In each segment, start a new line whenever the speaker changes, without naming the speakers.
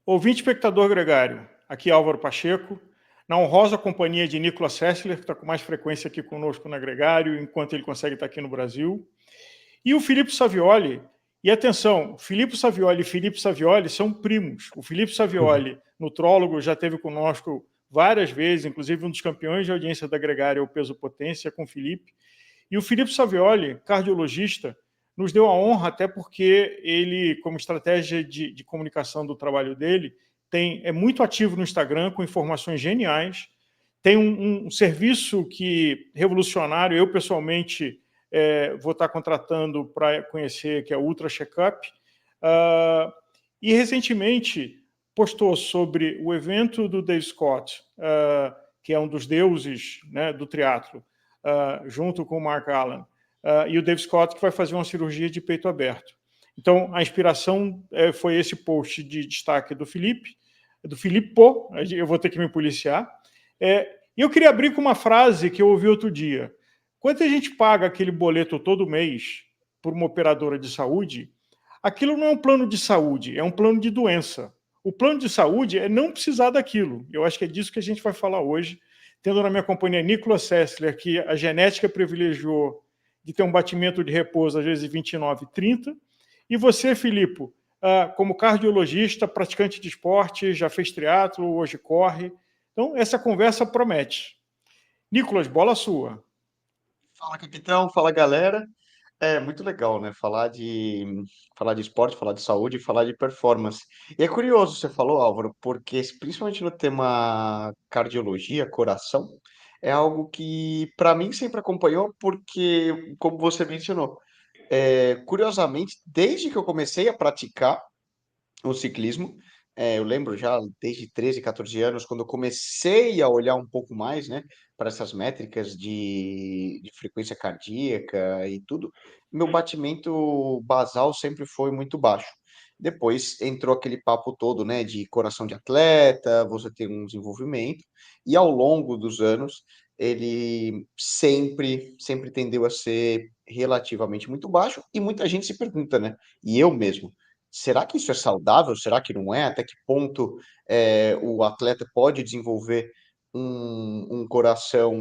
Ouvinte espectador gregário, aqui é Álvaro Pacheco, na honrosa companhia de Nicolas Sessler, que está com mais frequência aqui conosco na Gregário, enquanto ele consegue estar aqui no Brasil, e o Filipe Savioli. E atenção, Filipe Savioli e Filipe Savioli são primos. O Filipe Savioli, nutrólogo, já esteve conosco várias vezes, inclusive um dos campeões de audiência da Gregário é o Peso Potência, com o Filipe. E o Filipe Savioli, cardiologista, nos deu a honra, até porque ele, como estratégia de comunicação do trabalho dele, é muito ativo no Instagram, com informações geniais, tem um serviço revolucionário, eu pessoalmente vou estar contratando para conhecer, que é o Ultra Checkup, e recentemente postou sobre o evento do Dave Scott, que é um dos deuses, né, do triatlo, junto com o Mark Allen, e o Dave Scott, que vai fazer uma cirurgia de peito aberto. Então, a inspiração foi esse post de destaque do Filipe, eu vou ter que me policiar. E eu queria abrir com uma frase que eu ouvi outro dia. Quando a gente paga aquele boleto todo mês por uma operadora de saúde, aquilo não é um plano de saúde, é um plano de doença. O plano de saúde é não precisar daquilo. Eu acho que é disso que a gente vai falar hoje, tendo na minha companhia Nicolas Sessler, que a genética privilegiou de ter um batimento de repouso, às vezes, 29, 30. E você, Filipe, como cardiologista, praticante de esporte, já fez triatlo, hoje corre. Então, essa conversa promete. Nicolas, bola sua.
Fala, capitão, fala, galera. É muito legal, né? Falar de esporte, falar de saúde, falar de performance. E é curioso, você falou, Álvaro, porque principalmente no tema cardiologia, coração, é algo que para mim sempre acompanhou, porque, como você mencionou, curiosamente, desde que eu comecei a praticar o ciclismo. Eu lembro já desde 13, 14 anos, quando eu comecei a olhar um pouco mais, né, para essas métricas de frequência cardíaca e tudo, meu batimento basal sempre foi muito baixo. Depois entrou aquele papo todo, né, de coração de atleta, você ter um desenvolvimento, e ao longo dos anos, ele sempre tendeu a ser relativamente muito baixo, e muita gente se pergunta, né, e eu mesmo, será que isso é saudável? Será que não é? Até que ponto o atleta pode desenvolver um coração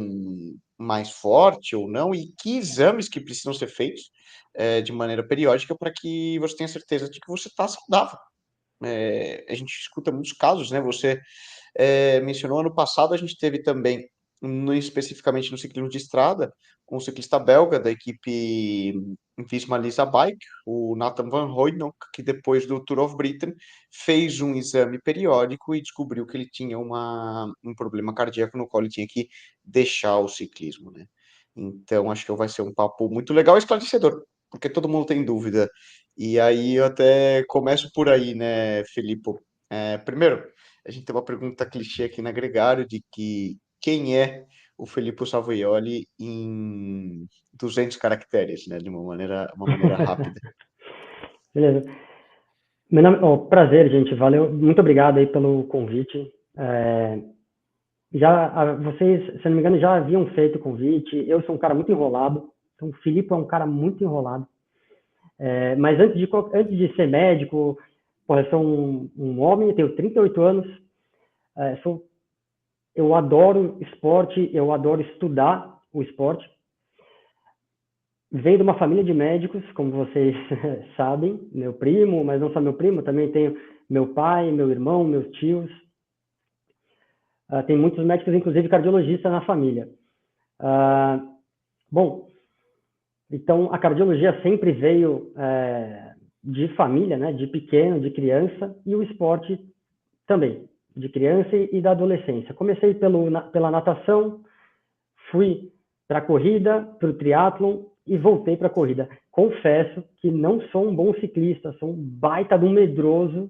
mais forte ou não? E que exames que precisam ser feitos de maneira periódica para que você tenha certeza de que você está saudável? A gente escuta muitos casos, né? Você mencionou ano passado, a gente teve também, especificamente no ciclismo de estrada, um ciclista belga da equipe Visma Lease Bike, o Nathan Van Hooydonk, que depois do Tour of Britain fez um exame periódico e descobriu que ele tinha um problema cardíaco no qual ele tinha que deixar o ciclismo, né? Então, acho que vai ser um papo muito legal e esclarecedor, porque todo mundo tem dúvida. E aí eu até começo por aí, né, Felipe? Primeiro, a gente tem uma pergunta clichê aqui na Gregário de que quem é o Felipe Savioli em 200 caracteres, né? De uma maneira rápida.
Beleza. Prazer, gente. Valeu. Muito obrigado aí pelo convite. Vocês, se não me engano, já haviam feito o convite. Eu sou um cara muito enrolado. Então, o Filipe é um cara muito enrolado. Mas antes de ser médico, eu sou um homem, tenho 38 anos. Eu adoro esporte, eu adoro estudar o esporte. Venho de uma família de médicos, como vocês sabem, meu primo, mas não só meu primo, também tenho meu pai, meu irmão, meus tios. Tem muitos médicos, inclusive cardiologistas na família. Bom, então a cardiologia sempre veio de família, né, de pequeno, de criança, e o esporte também, de criança e da adolescência. Comecei pela natação, fui para a corrida, para o triatlon e voltei para a corrida. Confesso que não sou um bom ciclista, sou um baita de um medroso.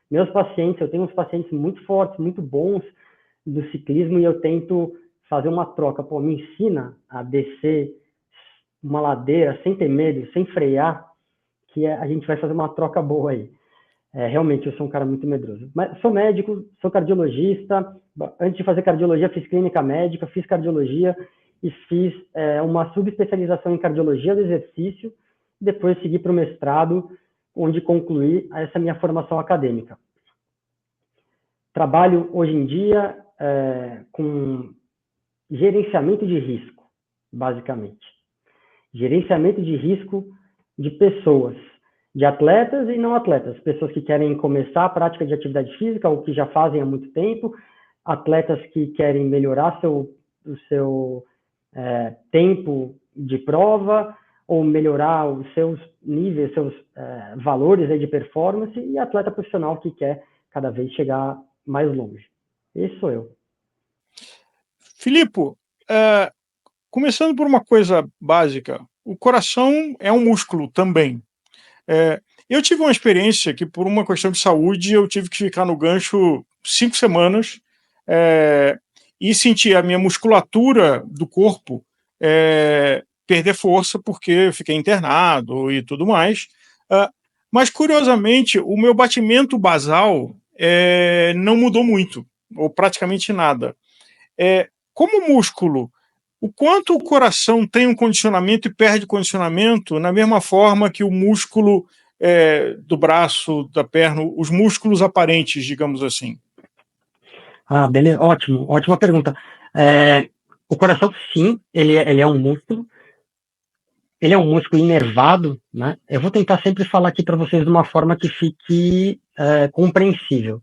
Meus pacientes, eu tenho uns pacientes muito fortes, muito bons do ciclismo e eu tento fazer uma troca. Pô, me ensina a descer uma ladeira sem ter medo, sem frear, que a gente vai fazer uma troca boa aí. Realmente, eu sou um cara muito medroso. Mas sou médico, sou cardiologista. Antes de fazer cardiologia, fiz clínica médica, fiz cardiologia e fiz uma subespecialização em cardiologia do exercício. Depois segui para o mestrado, onde concluí essa minha formação acadêmica. trabalho hoje em dia com gerenciamento de risco, basicamente. Gerenciamento de risco de pessoas, de atletas e não atletas, pessoas que querem começar a prática de atividade física ou que já fazem há muito tempo, atletas que querem melhorar o seu tempo de prova ou melhorar os seus níveis, seus valores aí de performance, e atleta profissional que quer cada vez chegar mais longe. Esse sou eu.
Filipe, começando por uma coisa básica, o coração é um músculo também. Eu tive uma experiência que, por uma questão de saúde, eu tive que ficar no gancho 5 semanas e senti a minha musculatura do corpo perder força porque eu fiquei internado e tudo mais. Mas, curiosamente, o meu batimento basal não mudou muito, ou praticamente nada. Como músculo, o quanto o coração tem um condicionamento e perde condicionamento na mesma forma que o músculo do braço, da perna, os músculos aparentes, digamos assim?
Beleza, ótimo, ótima pergunta. O coração, sim, ele é um músculo. Ele é um músculo inervado, né? Eu vou tentar sempre falar aqui para vocês de uma forma que fique compreensível.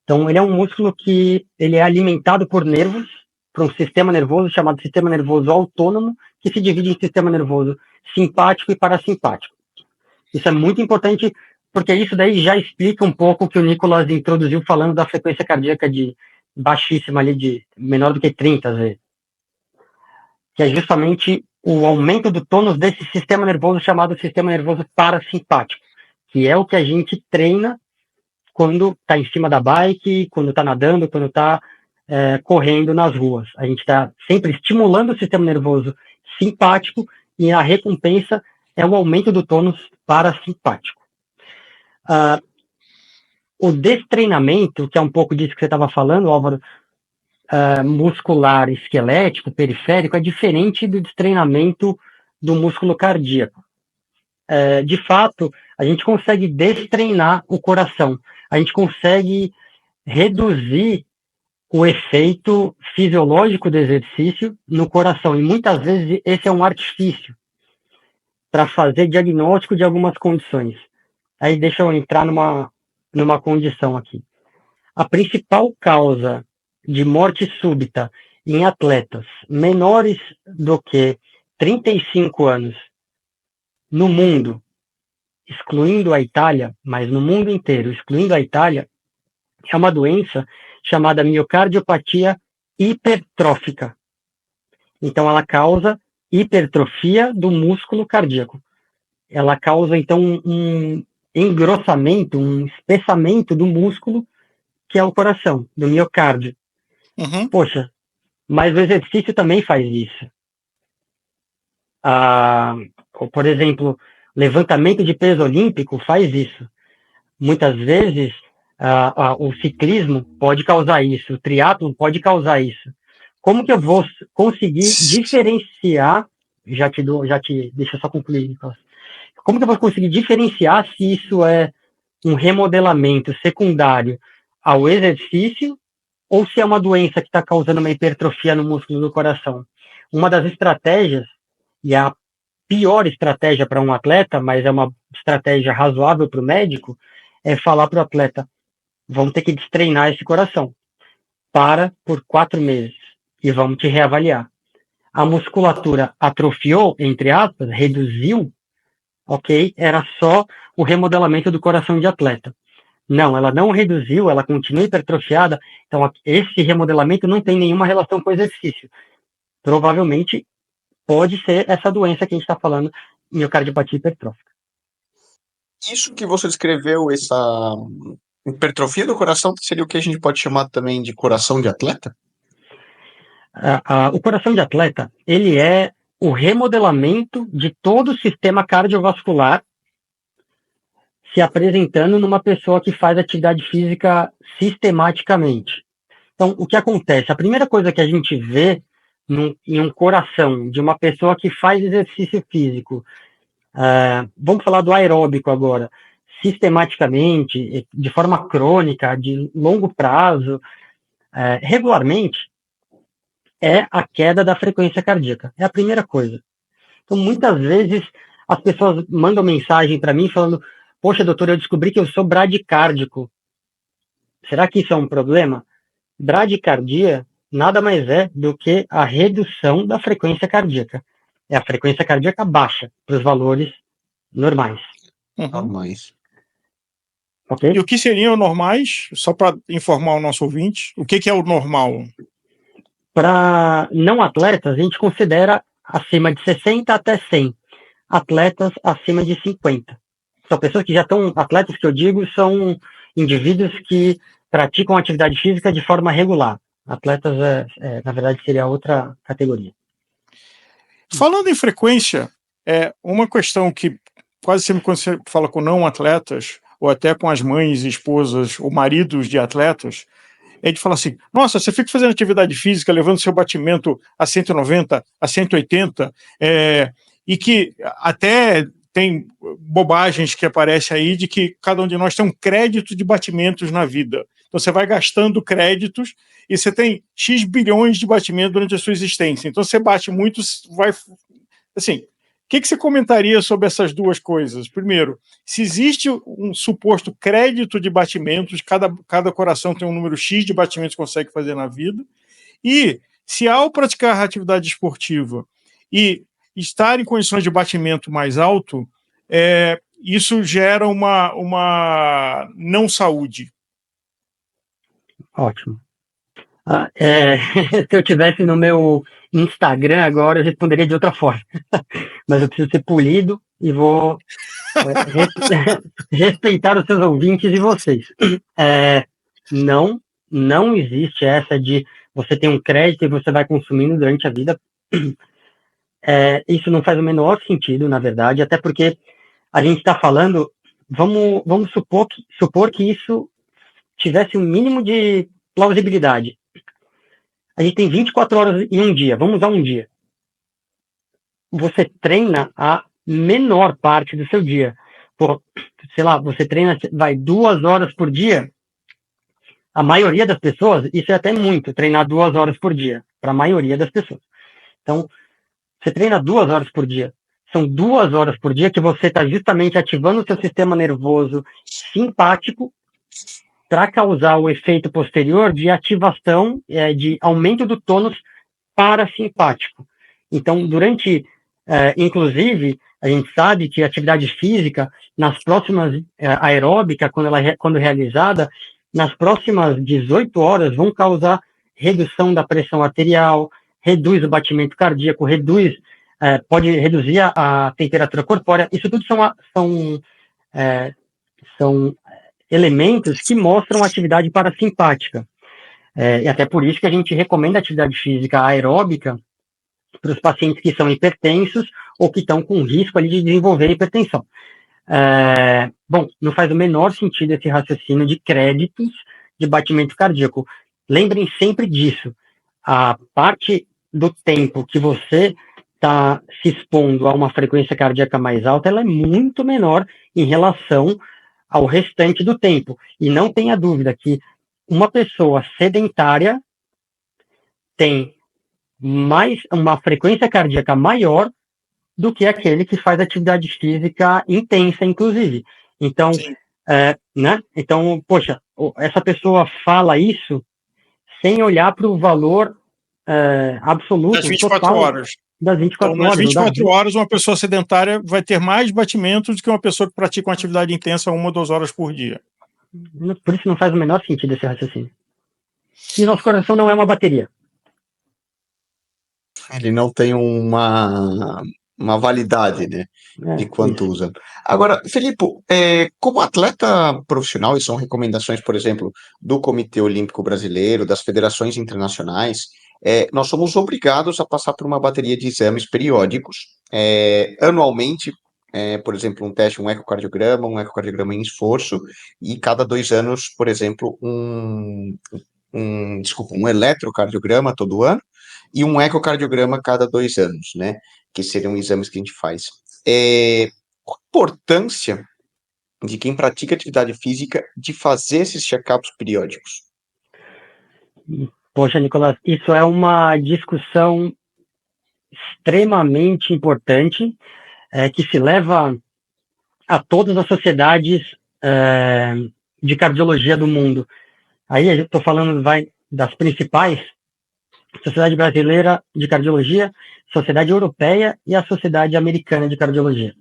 Então, ele é um músculo que ele é alimentado por nervos, por um sistema nervoso chamado sistema nervoso autônomo, que se divide em sistema nervoso simpático e parasimpático. Isso é muito importante, porque isso daí já explica um pouco o que o Nicolas introduziu falando da frequência cardíaca de baixíssima ali, de menor do que 30 às vezes. Que é justamente o aumento do tônus desse sistema nervoso chamado sistema nervoso parasimpático, que é o que a gente treina quando está em cima da bike, quando está nadando, quando está correndo nas ruas. A gente está sempre estimulando o sistema nervoso simpático e a recompensa é o aumento do tônus parasimpático. O destreinamento, que é um pouco disso que você estava falando, Álvaro, muscular, esquelético, periférico, é diferente do destreinamento do músculo cardíaco. De fato, a gente consegue destreinar o coração, a gente consegue reduzir o efeito fisiológico do exercício no coração, e muitas vezes esse é um artifício para fazer diagnóstico de algumas condições. Aí deixa eu entrar numa condição aqui. A principal causa de morte súbita em atletas menores do que 35 anos no mundo, excluindo a Itália, mas no mundo inteiro, excluindo a Itália, é uma doença chamada miocardiopatia hipertrófica. Então, ela causa hipertrofia do músculo cardíaco. Ela causa, então, um engrossamento, um espessamento do músculo, que é o coração, do miocárdio.
Uhum.
Poxa, mas o exercício também faz isso. Por exemplo, levantamento de peso olímpico faz isso. Muitas vezes, o ciclismo pode causar isso, o triatlo pode causar isso. Como que eu vou conseguir diferenciar? Deixa eu só concluir, Nicolas. Como que eu vou conseguir diferenciar se isso é um remodelamento secundário ao exercício ou se é uma doença que está causando uma hipertrofia no músculo do coração? Uma das estratégias, e a pior estratégia para um atleta, mas é uma estratégia razoável para o médico, é falar para o atleta: vamos ter que destreinar esse coração. Para por 4 meses e vamos te reavaliar. A musculatura atrofiou, entre aspas, reduziu, ok? Era só o remodelamento do coração de atleta. Não, ela não reduziu, ela continua hipertrofiada, então esse remodelamento não tem nenhuma relação com o exercício. Provavelmente pode ser essa doença que a gente está falando, miocardiopatia hipertrófica.
Isso que você descreveu, essa hipertrofia do coração, seria o que a gente pode chamar também de coração de atleta?
O coração de atleta, ele é o remodelamento de todo o sistema cardiovascular se apresentando numa pessoa que faz atividade física sistematicamente. Então, o que acontece? A primeira coisa que a gente vê em um coração de uma pessoa que faz exercício físico, vamos falar do aeróbico agora. sistematicamente, de forma crônica, de longo prazo, regularmente, é a queda da frequência cardíaca. É a primeira coisa. Então, muitas vezes, as pessoas mandam mensagem para mim falando: poxa, doutor, eu descobri que eu sou bradicárdico. Será que isso é um problema? Bradicardia nada mais é do que a redução da frequência cardíaca. É a frequência cardíaca baixa para os valores normais.
Normais.
Ok?
E o que seriam normais, só para informar o nosso ouvinte, o que é o normal?
Para não atletas, a gente considera acima de 60 até 100. Atletas acima de 50. São pessoas que já estão, atletas que eu digo, são indivíduos que praticam atividade física de forma regular. Atletas, na verdade, seria outra categoria.
Falando em frequência, uma questão que quase sempre quando você fala com não atletas, ou até com as mães, esposas ou maridos de atletas, é de falar assim: nossa, você fica fazendo atividade física, levando seu batimento a 190, a 180, e que até tem bobagens que aparecem aí de que cada um de nós tem um crédito de batimentos na vida. Então você vai gastando créditos e você tem X bilhões de batimentos durante a sua existência. Então você bate muito, vai... Assim, o que você comentaria sobre essas duas coisas? Primeiro, se existe um suposto crédito de batimentos, cada coração tem um número X de batimentos que consegue fazer na vida, e se ao praticar atividade esportiva e estar em condições de batimento mais alto, isso gera uma não saúde.
Ótimo. Se eu tivesse no meu Instagram agora, eu responderia de outra forma. Mas eu preciso ser polido e vou respeitar os seus ouvintes e vocês. Não existe essa de você tem um crédito e você vai consumindo durante a vida. Isso não faz o menor sentido, na verdade, até porque a gente está falando, vamos supor que isso tivesse um mínimo de plausibilidade. A gente tem 24 horas em um dia, vamos usar um dia. Você treina a menor parte do seu dia. Sei lá, você treina, vai 2 horas por dia. A maioria das pessoas, isso é até muito, treinar 2 horas por dia, para a maioria das pessoas. Então, você treina 2 horas por dia. São 2 horas por dia que você está justamente ativando o seu sistema nervoso simpático para causar o efeito posterior de ativação, de aumento do tônus parasimpático. Então, inclusive, a gente sabe que a atividade física, nas próximas, aeróbica, quando realizada, nas próximas 18 horas, vão causar redução da pressão arterial, reduz o batimento cardíaco, pode reduzir a temperatura corpórea. Isso tudo são elementos que mostram atividade parasimpática. E até por isso que a gente recomenda atividade física aeróbica para os pacientes que são hipertensos ou que estão com risco ali de desenvolver hipertensão. Bom, não faz o menor sentido esse raciocínio de créditos de batimento cardíaco. Lembrem sempre disso. A parte do tempo que você está se expondo a uma frequência cardíaca mais alta, ela é muito menor em relação ao restante do tempo. E não tenha dúvida que uma pessoa sedentária tem uma frequência cardíaca maior do que aquele que faz atividade física intensa, inclusive. Então, né? Então, poxa, essa pessoa fala isso sem olhar para o valor absoluto,
das 24
total,
horas.
Das 24
então,
horas.
Nas 24 horas, uma pessoa sedentária vai ter mais batimentos do que uma pessoa que pratica uma atividade intensa 1 ou 2 horas por dia.
Por isso não faz o menor sentido esse raciocínio. E nosso coração não é uma bateria.
Ele não tem uma validade, né, de quanto
isso.
usa. Agora, Felipe, como atleta profissional, e são recomendações, por exemplo, do Comitê Olímpico Brasileiro, das federações internacionais, nós somos obrigados a passar por uma bateria de exames periódicos, anualmente, por exemplo, um ecocardiograma em esforço, e cada 2 anos, por exemplo, um eletrocardiograma todo ano, e um ecocardiograma cada 2 anos, né? Que seriam exames que a gente faz. Qual a importância de quem pratica atividade física de fazer esses check-ups periódicos?
Poxa, Nicolas, isso é uma discussão extremamente importante, que se leva a todas as sociedades de cardiologia do mundo. Aí eu estou falando das principais: Sociedade Brasileira de Cardiologia, Sociedade Europeia e a Sociedade Americana de Cardiologia.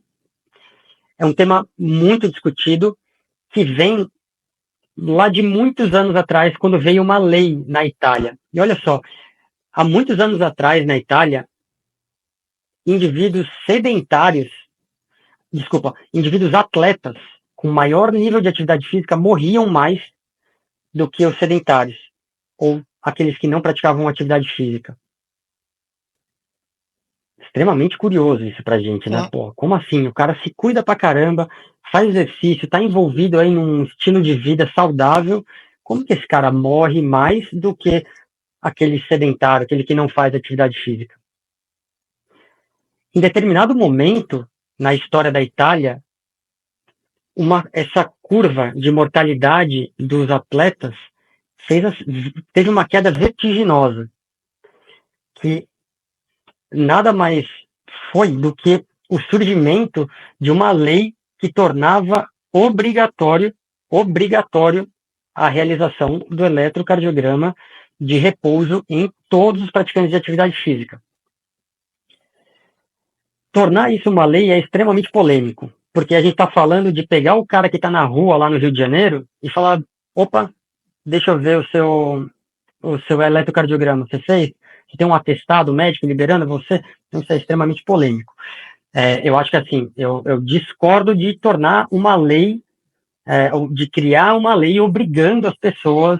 É um tema muito discutido, que vem lá de muitos anos atrás, quando veio uma lei na Itália. E olha só, há muitos anos atrás, na Itália, indivíduos sedentários, indivíduos atletas com maior nível de atividade física morriam mais do que os sedentários, ou aqueles que não praticavam atividade física. Extremamente curioso isso pra gente, né? Pô, como assim? O cara se cuida pra caramba, faz exercício, tá envolvido aí num estilo de vida saudável. Como que esse cara morre mais do que aquele sedentário, aquele que não faz atividade física? Em determinado momento na história da Itália, essa curva de mortalidade dos atletas teve uma queda vertiginosa, que nada mais foi do que o surgimento de uma lei que tornava obrigatório a realização do eletrocardiograma de repouso em todos os praticantes de atividade física. Tornar isso uma lei é extremamente polêmico, porque a gente está falando de pegar o cara que está na rua lá no Rio de Janeiro e falar: opa, deixa eu ver o seu eletrocardiograma, você fez? Você tem um atestado médico liberando você? Então isso é extremamente polêmico. Eu acho que assim, eu discordo de tornar uma lei, de criar uma lei obrigando as pessoas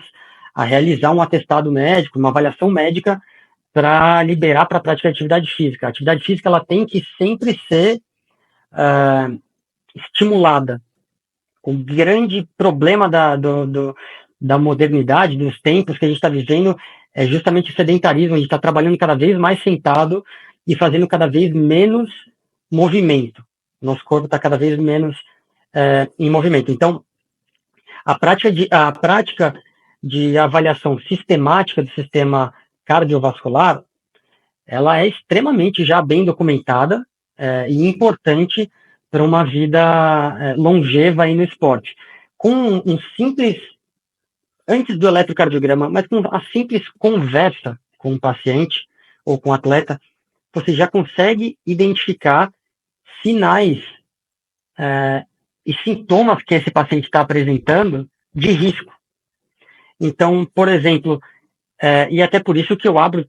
a realizar um atestado médico, uma avaliação médica para liberar para a prática de atividade física. A atividade física ela tem que sempre ser estimulada. O grande problema da modernidade, dos tempos que a gente está vivendo, é justamente o sedentarismo. A gente está trabalhando cada vez mais sentado e fazendo cada vez menos movimento. Nosso corpo está cada vez menos em movimento. Então, a prática de avaliação sistemática do sistema cardiovascular, ela é extremamente já bem documentada e importante para uma vida longeva aí no esporte. Com um simples, antes do eletrocardiograma, mas com a simples conversa com o paciente ou com o atleta, você já consegue identificar sinais e sintomas que esse paciente está apresentando de risco. Então, por exemplo, e até por isso que eu abro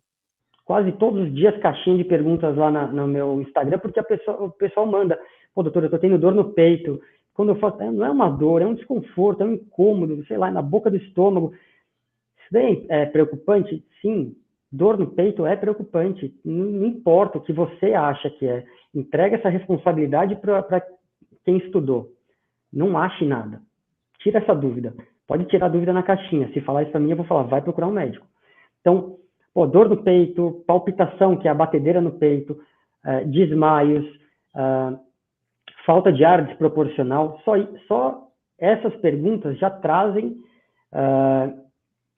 quase todos os dias caixinha de perguntas lá no meu Instagram, porque o pessoal manda: pô, doutor, eu tô tendo dor no peito. Quando eu faço, não é uma dor, é um desconforto, é um incômodo, sei lá, na boca do estômago. Isso daí é preocupante? Sim, dor no peito é preocupante. Não importa o que você acha que é. Entrega essa responsabilidade para quem estudou. Não ache nada. Tira essa dúvida. Pode tirar a dúvida na caixinha. Se falar isso para mim, eu vou falar: vai procurar um médico. Então, dor no peito, palpitação, que é a batedeira no peito, desmaios, falta de ar desproporcional, só essas perguntas já trazem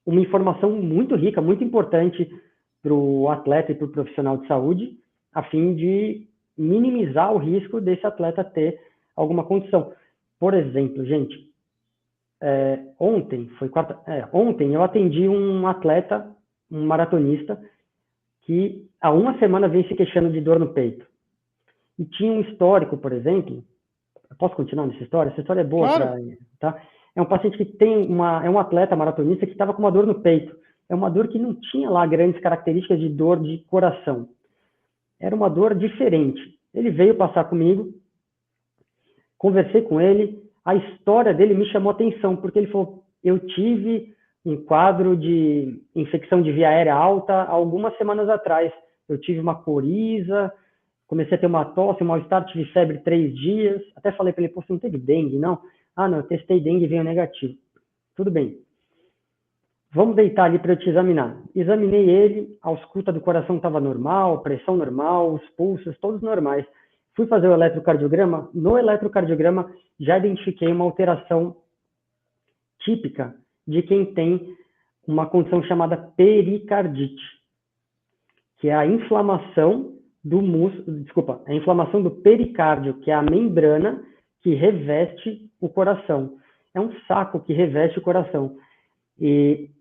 uma informação muito rica, muito importante para o atleta e para o profissional de saúde, a fim de minimizar o risco desse atleta ter alguma condição. Por exemplo, gente, ontem eu atendi um atleta, um maratonista, que há uma semana vem se queixando de dor no peito. E tinha um histórico, por exemplo. Posso continuar nessa história? Essa história é boa,
claro.
tá? É um paciente que é um atleta maratonista que estava com uma dor no peito. É uma dor que não tinha lá grandes características de dor de coração. Era uma dor diferente. Ele veio passar comigo, conversei com ele, a história dele me chamou a atenção, porque ele falou: eu tive um quadro de infecção de via aérea alta há algumas semanas atrás. Eu tive uma coriza, comecei a ter uma tosse, um mal-estar, tive febre 3 dias. Até falei para ele: pô, você não teve dengue, não? Ah, não, eu testei dengue e veio negativo. Tudo bem. Vamos deitar ali para eu te examinar. Examinei ele, a ausculta do coração estava normal, pressão normal, os pulsos, todos normais. Fui fazer o eletrocardiograma. No eletrocardiograma, já identifiquei uma alteração típica de quem tem uma condição chamada pericardite, que é a inflamação do músculo, desculpa, a inflamação do pericárdio, que é a membrana que reveste o coração. É um saco que reveste o coração. E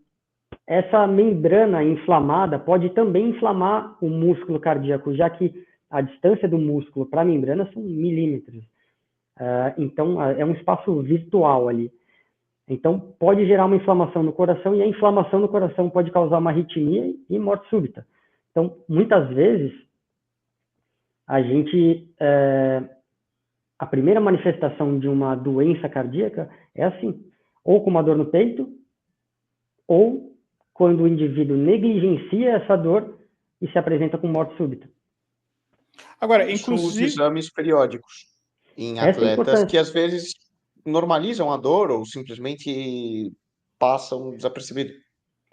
essa membrana inflamada pode também inflamar o músculo cardíaco, já que a distância do músculo para a membrana são milímetros. Então, é um espaço virtual ali. Então, pode gerar uma inflamação no coração, e a inflamação no coração pode causar uma arritmia e morte súbita. Então, muitas vezes, a primeira manifestação de uma doença cardíaca é assim, ou com uma dor no peito, ou quando o indivíduo negligencia essa dor e se apresenta com morte súbita.
Agora,
Isso,
inclusive...
os exames periódicos em
Essa é
atletas
importante.
que às vezes normalizam a dor ou simplesmente passam desapercebido.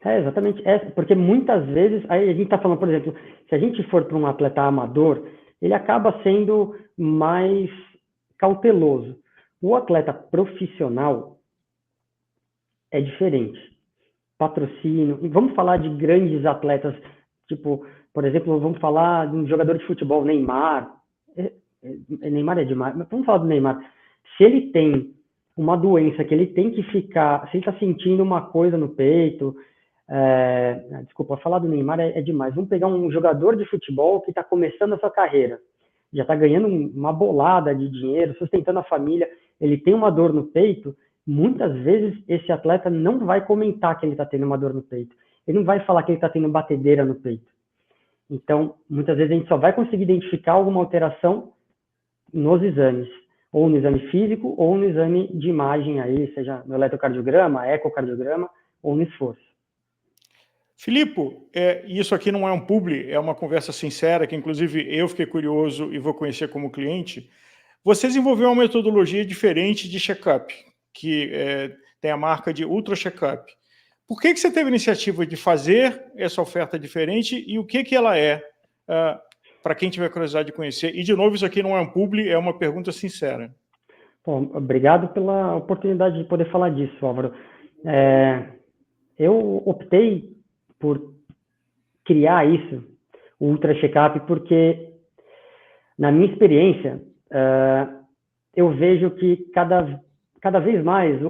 Exatamente. Porque muitas vezes, aí a gente está falando, por exemplo, se a gente for para um atleta amador, ele acaba sendo mais cauteloso. O atleta profissional é diferente. Patrocínio. E vamos falar de grandes atletas, tipo, por exemplo, vamos falar de um jogador de futebol, Neymar. Neymar é demais, mas vamos falar do Neymar. Se ele tem uma doença que ele tem que ficar, se ele está sentindo uma coisa no peito, desculpa, falar do Neymar é demais. Vamos pegar um jogador de futebol que está começando a sua carreira, já está ganhando uma bolada de dinheiro, sustentando a família, ele tem uma dor no peito, muitas vezes esse atleta não vai comentar que ele está tendo uma dor no peito, ele não vai falar que ele está tendo batedeira no peito. Então, muitas vezes a gente só vai conseguir identificar alguma alteração nos exames, ou no exame físico, ou no exame de imagem aí, seja no eletrocardiograma, ecocardiograma, ou no esforço.
Filipe, isso aqui não é um publi, é uma conversa sincera, que inclusive eu fiquei curioso e vou conhecer como cliente. Você desenvolveu uma metodologia diferente de check-up, que tem a marca de Ultra Check-up. Por que você teve a iniciativa de fazer essa oferta diferente e o que ela é, para quem tiver curiosidade de conhecer? E, de novo, isso aqui não é um publi, é uma pergunta sincera.
Bom, obrigado pela oportunidade de poder falar disso, Álvaro. Eu optei por criar isso, o Ultra Check-up, porque, na minha experiência, eu vejo que cada vez mais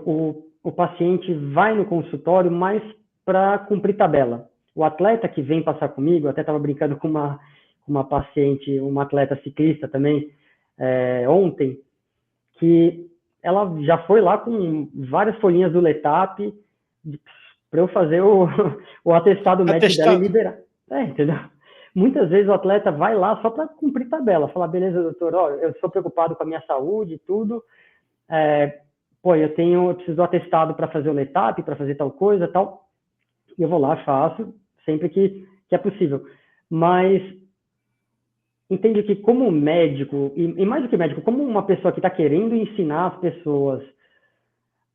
o paciente vai no consultório mais para cumprir tabela. O atleta que vem passar comigo, até estava brincando com uma paciente, uma atleta ciclista também, ontem, que ela já foi lá com várias folhinhas do Letap para eu fazer o atestado médico dela e liberar. Entendeu? Muitas vezes o atleta vai lá só para cumprir tabela, falar, beleza, doutor, eu estou preocupado com a minha saúde e tudo, eu preciso do atestado para fazer o Letap, para fazer tal coisa, tal, e eu vou lá, faço, sempre que é possível. Mas entende que como médico, e mais do que médico, como uma pessoa que está querendo ensinar as pessoas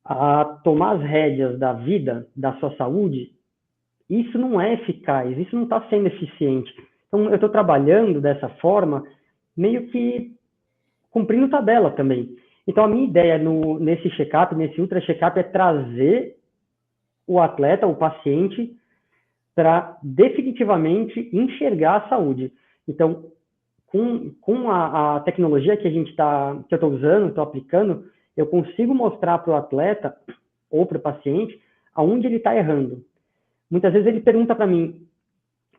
a tomar as rédeas da vida, da sua saúde, isso não é eficaz, isso não está sendo eficiente. Então, eu estou trabalhando dessa forma, meio que cumprindo tabela também. Então, a minha ideia nesse check-up, nesse ultra check-up, é trazer o atleta, o paciente, para definitivamente enxergar a saúde. Então, com a tecnologia que eu estou usando, estou aplicando, eu consigo mostrar para o atleta ou para o paciente aonde ele está errando. Muitas vezes ele pergunta para mim,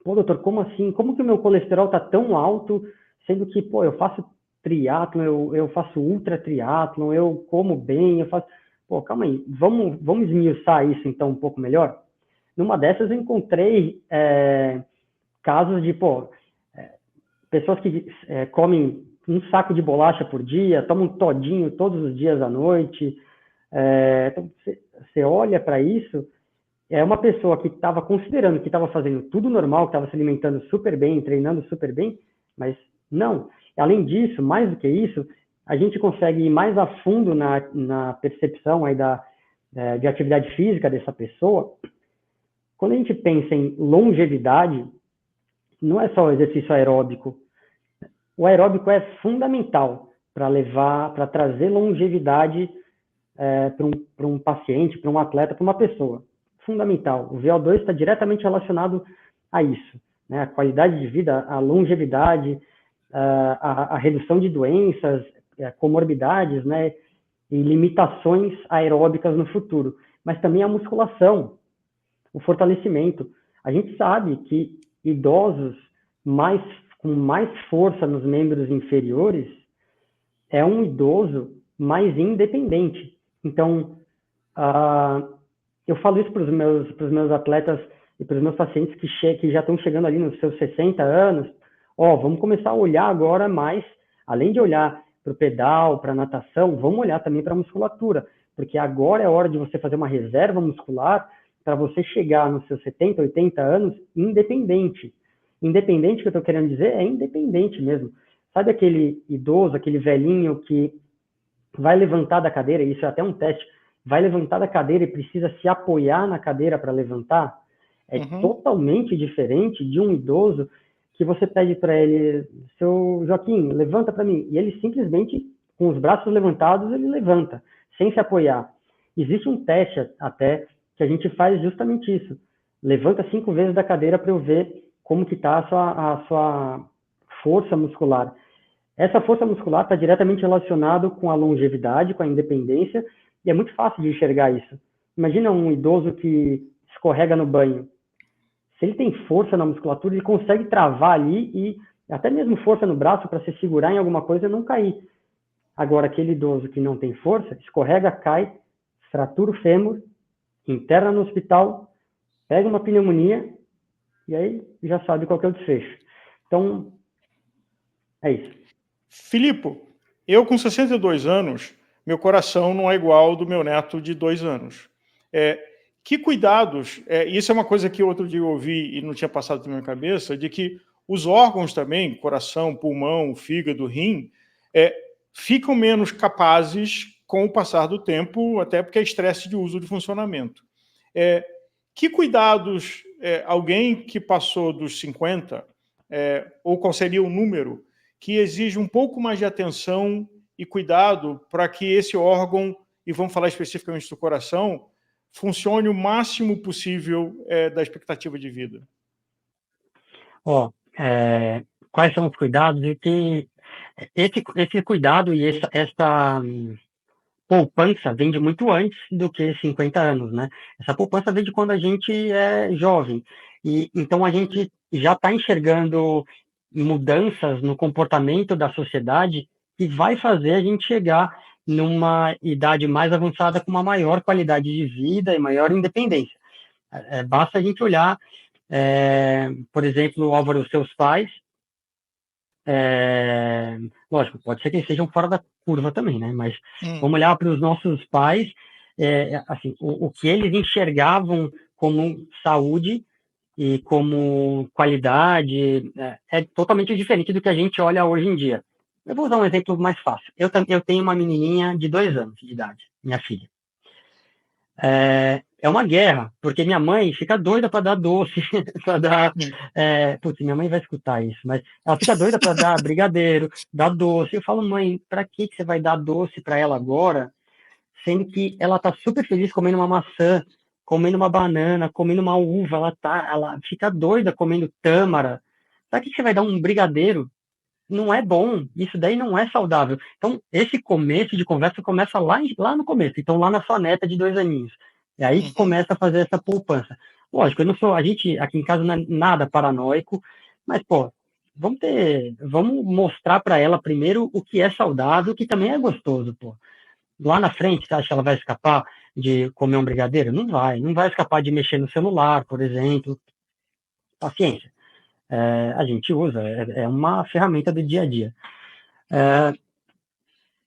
pô, doutor, como assim? Como que o meu colesterol está tão alto, sendo que, pô, eu faço triatlon, eu faço ultra triatlon, eu como bem, eu faço... Pô, calma aí, vamos esmiuçar isso então um pouco melhor? Numa dessas eu encontrei casos de, pessoas que comem um saco de bolacha por dia, tomam todinho todos os dias à noite. Então, você olha para isso, é uma pessoa que estava considerando que estava fazendo tudo normal, que estava se alimentando super bem, treinando super bem, mas não. Além disso, mais do que isso, a gente consegue ir mais a fundo na percepção aí de atividade física dessa pessoa. Quando a gente pensa em longevidade, não é só o exercício aeróbico. o aeróbico é fundamental para trazer longevidade para um paciente, para um atleta, para uma pessoa. Fundamental. O VO2 está diretamente relacionado a isso, né? A qualidade de vida, a longevidade, a redução de doenças, comorbidades, né? E limitações aeróbicas no futuro. Mas também a musculação, o fortalecimento. A gente sabe que idosos com mais força nos membros inferiores é um idoso mais independente. Então, eu falo isso para os meus atletas e para os meus pacientes que já estão chegando ali nos seus 60 anos. Vamos começar a olhar agora mais, além de olhar para o pedal, para a natação, vamos olhar também para a musculatura, porque agora é hora de você fazer uma reserva muscular para você chegar nos seus 70, 80 anos independente. Independente, que eu estou querendo dizer, é independente mesmo. Sabe aquele idoso, aquele velhinho que vai levantar da cadeira, isso é até um teste, vai levantar da cadeira e precisa se apoiar na cadeira para levantar? É totalmente diferente de um idoso que você pede para ele, seu Joaquim, levanta para mim. E ele simplesmente, com os braços levantados, ele levanta, sem se apoiar. Existe um teste até que a gente faz justamente isso. Levanta 5 vezes da cadeira para eu ver como que está a sua força muscular. Essa força muscular está diretamente relacionada com a longevidade, com a independência, e é muito fácil de enxergar isso. Imagina um idoso que escorrega no banho. Se ele tem força na musculatura, ele consegue travar ali e até mesmo força no braço para se segurar em alguma coisa e não cair. Agora, aquele idoso que não tem força, escorrega, cai, fratura o fêmur, interna no hospital, pega uma pneumonia e aí já sabe qual que é o desfecho. Então, é isso.
Filipe, eu com 62 anos, meu coração não é igual ao do meu neto de 2 anos. Que cuidados, isso é uma coisa que outro dia eu ouvi e não tinha passado pela minha cabeça, de que os órgãos também, coração, pulmão, fígado, rim, ficam menos capazes com o passar do tempo, até porque é estresse de uso de funcionamento. Que cuidados alguém que passou dos 50, ou qual seria o número, que exige um pouco mais de atenção e cuidado para que esse órgão, e vamos falar especificamente do coração, funcione o máximo possível da expectativa de vida?
Quais são os cuidados? E que esse cuidado e essa poupança vem de muito antes do que 50 anos, né? Essa poupança vem de quando a gente é jovem. E então a gente já está enxergando mudanças no comportamento da sociedade que vai fazer a gente chegar numa idade mais avançada com uma maior qualidade de vida e maior independência. Basta a gente olhar, por exemplo, Álvaro, os seus pais, lógico, pode ser que eles sejam fora da curva também, né? Mas vamos olhar para os nossos pais, assim, o que eles enxergavam como saúde e como qualidade é totalmente diferente do que a gente olha hoje em dia. Eu vou usar um exemplo mais fácil. Eu tenho uma menininha de 2 anos de idade, minha filha. É uma guerra, porque minha mãe fica doida para dar doce, para dar. Putz, minha mãe vai escutar isso, mas ela fica doida para dar brigadeiro, dar doce. Eu falo, mãe, para que você vai dar doce para ela agora, sendo que ela tá super feliz comendo uma maçã, comendo uma banana, comendo uma uva, ela fica doida comendo tâmara. Para que você vai dar um brigadeiro? Não é bom, isso daí não é saudável. Então, esse começo de conversa começa lá no começo, então lá na sua neta de 2 aninhos. E aí que começa a fazer essa poupança. Lógico, a gente aqui em casa não é nada paranoico, mas, pô, vamos mostrar para ela primeiro o que é saudável, que também é gostoso, pô. Lá na frente, você acha que ela vai escapar de comer um brigadeiro? Não vai escapar de mexer no celular, por exemplo. Paciência. A gente usa, é uma ferramenta do dia a dia.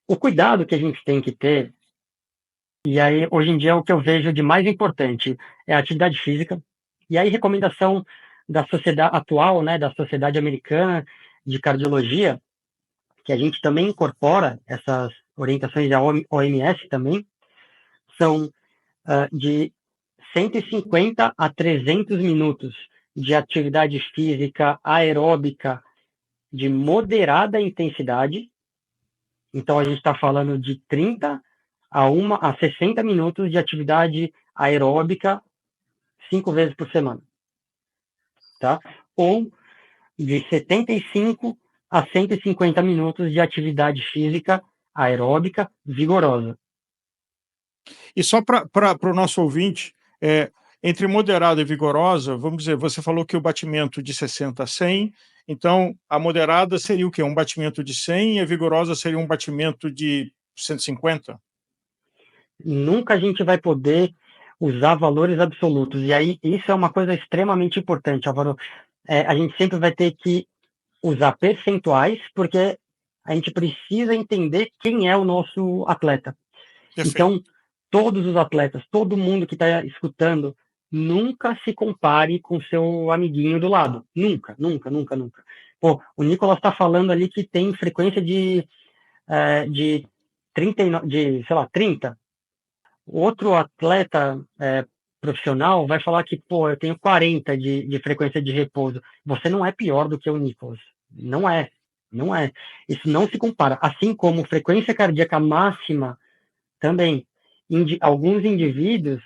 O cuidado que a gente tem que ter, e aí hoje em dia o que eu vejo de mais importante é a atividade física, e aí recomendação da sociedade atual, né, da Sociedade Americana de Cardiologia, que a gente também incorpora essas orientações da OMS também, são de 150 a 300 minutos de atividade física aeróbica de moderada intensidade. Então, a gente está falando de 30 a 60 minutos de atividade aeróbica 5 vezes por semana, tá? Ou de 75 a 150 minutos de atividade física aeróbica vigorosa.
E só para o nosso ouvinte, entre moderada e vigorosa, vamos dizer, você falou que o batimento de 60 a 100, então a moderada seria o quê? Um batimento de 100 e a vigorosa seria um batimento de 150?
Nunca a gente vai poder usar valores absolutos. E aí, isso é uma coisa extremamente importante, Álvaro. A gente sempre vai ter que usar percentuais, porque a gente precisa entender quem é o nosso atleta.
Perfeito.
Então, todos os atletas, todo mundo que está escutando, nunca se compare com seu amiguinho do lado. Nunca, nunca, nunca, nunca. Pô, o Nicolas está falando ali que tem frequência de 30. Outro atleta profissional vai falar que, pô, eu tenho 40 de frequência de repouso. Você não é pior do que o Nicolas. Não é. Não é. Isso não se compara. Assim como frequência cardíaca máxima também. Alguns indivíduos,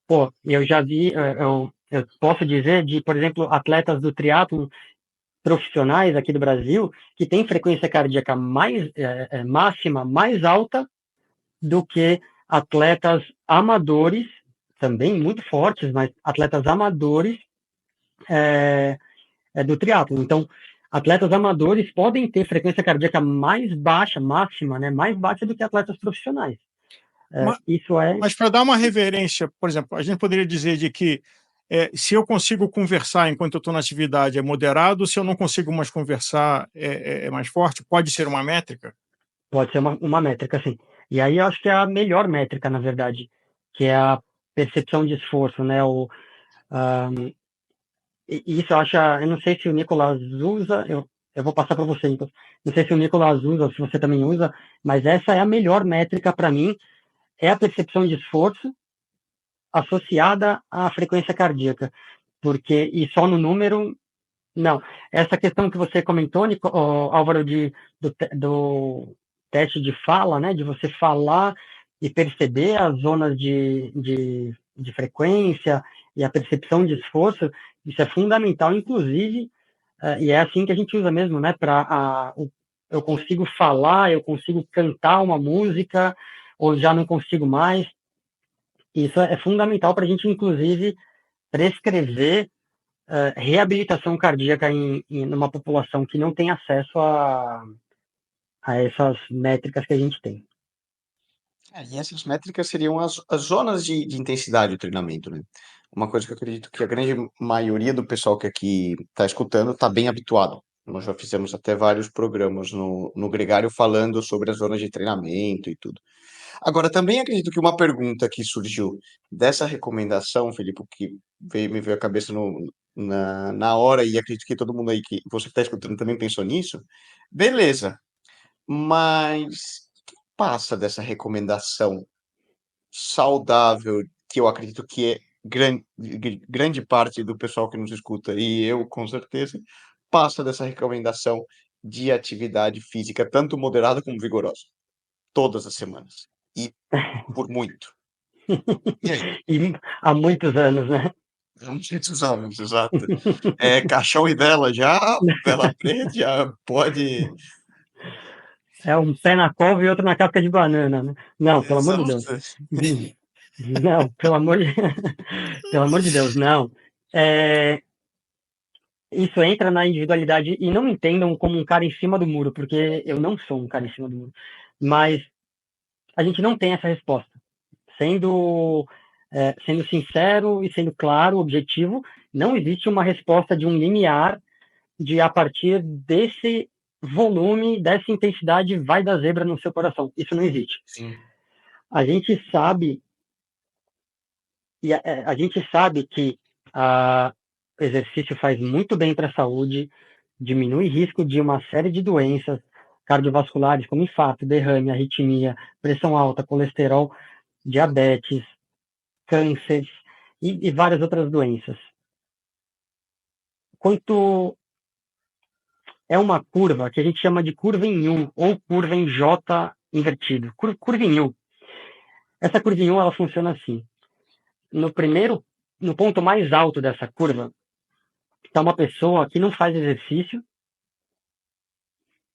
pô, eu já vi, eu posso dizer de, por exemplo, atletas do triatlo profissionais aqui do Brasil que têm frequência cardíaca máxima mais alta do que atletas amadores, também muito fortes, mas atletas amadores do triatlo. Então, atletas amadores podem ter frequência cardíaca mais baixa, máxima, né, mais baixa do que atletas profissionais.
Mas para dar uma reverência, por exemplo, a gente poderia dizer de que se eu consigo conversar enquanto eu estou na atividade é moderado, se eu não consigo mais conversar é mais forte? Pode ser uma métrica?
Pode ser uma métrica, sim. E aí eu acho que é a melhor métrica, na verdade, que é a percepção de esforço, né? Isso eu acho, eu não sei se o Nicolas usa, eu vou passar para você, então. Não sei se o Nicolas usa, se você também usa, mas essa é a melhor métrica para mim, é a percepção de esforço associada à frequência cardíaca, porque, e só no número, não. Essa questão que você comentou, Álvaro, do teste de fala, né, de você falar e perceber as zonas de frequência e a percepção de esforço, isso é fundamental, inclusive, e é assim que a gente usa mesmo, né, eu consigo falar, eu consigo cantar uma música, ou já não consigo mais. Isso é fundamental para a gente, inclusive, prescrever reabilitação cardíaca numa população que não tem acesso a essas métricas que a gente tem.
E essas métricas seriam as zonas de intensidade do treinamento, né? Uma coisa que eu acredito que a grande maioria do pessoal que aqui está escutando está bem habituado. Nós já fizemos até vários programas no Gregário falando sobre as zonas de treinamento e tudo. Agora, também acredito que uma pergunta que surgiu dessa recomendação, Felipe, que me veio à cabeça na hora, e acredito que todo mundo aí, que você que está escutando também pensou nisso, beleza, mas o que passa dessa recomendação saudável, que eu acredito que é grande parte do pessoal que nos escuta, e eu com certeza, passa dessa recomendação de atividade física, tanto moderada como vigorosa, todas as semanas, e por muito. E aí?
E há muitos anos, né?
Há muitos anos, exato. Caixão e vela já, vela preta, já pode.
É um pé na cova e outro na casca de banana, né? Não, pelo amor de Deus.
Exato.
Não, pelo amor de, pelo amor de Deus, não. Isso entra na individualidade, e não me entendam como um cara em cima do muro, porque eu não sou um cara em cima do muro. Mas a gente não tem essa resposta. Sendo sincero e sendo claro, objetivo, não existe uma resposta de um limiar de a partir desse volume, dessa intensidade, vai dar zebra no seu coração. Isso não existe.
Sim.
A gente sabe, a gente sabe que o exercício faz muito bem para a saúde, diminui risco de uma série de doenças cardiovasculares, como infarto, derrame, arritmia, pressão alta, colesterol, diabetes, câncer e várias outras doenças. é uma curva que a gente chama de curva em U, ou curva em J invertido. Curva em U. Essa curva em U, ela funciona assim. No ponto mais alto dessa curva, está uma pessoa que não faz exercício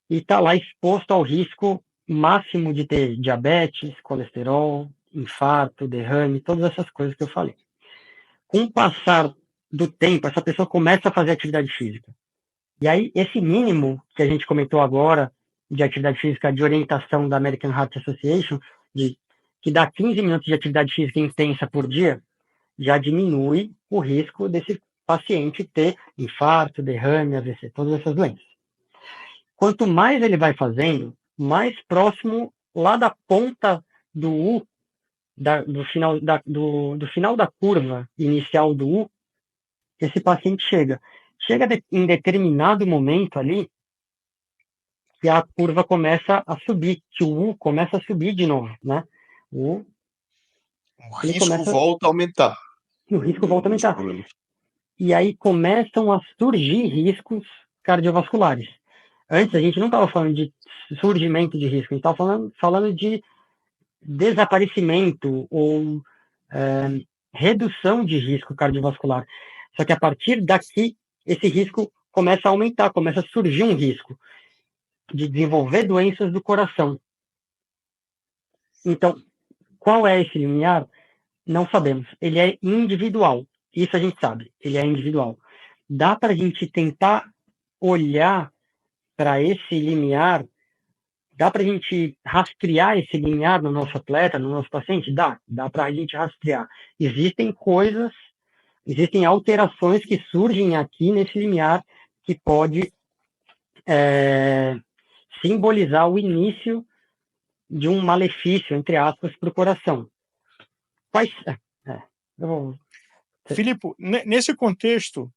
e está lá exposto ao risco máximo de ter diabetes, colesterol, infarto, derrame, todas essas coisas que eu falei. Com o passar do tempo, essa pessoa começa a fazer atividade física. E aí, esse mínimo que a gente comentou agora de atividade física de orientação da American Heart Association, que dá 15 minutos de atividade física intensa por dia, já diminui o risco desse paciente ter infarto, derrame, AVC, todas essas doenças. Quanto mais ele vai fazendo, mais próximo lá da ponta do U, do final da curva inicial do U, esse paciente chega. Chega em determinado momento ali, que a curva começa a subir, que o U começa a subir de novo, né?
O risco volta a aumentar.
O risco volta a aumentar. E aí começam a surgir riscos cardiovasculares. Antes a gente não estava falando de surgimento de risco, a gente estava falando de desaparecimento ou redução de risco cardiovascular. Só que a partir daqui, esse risco começa a aumentar, começa a surgir um risco de desenvolver doenças do coração. Então, qual é esse limiar? Não sabemos. Ele é individual. Isso a gente sabe. Ele é individual. Dá para a gente tentar olhar para esse limiar? Dá para a gente rastrear esse limiar no nosso atleta, no nosso paciente? Dá para a gente rastrear. Existem alterações que surgem aqui nesse limiar que pode simbolizar o início de um malefício, entre aspas, para o coração.
Filipe, nesse contexto,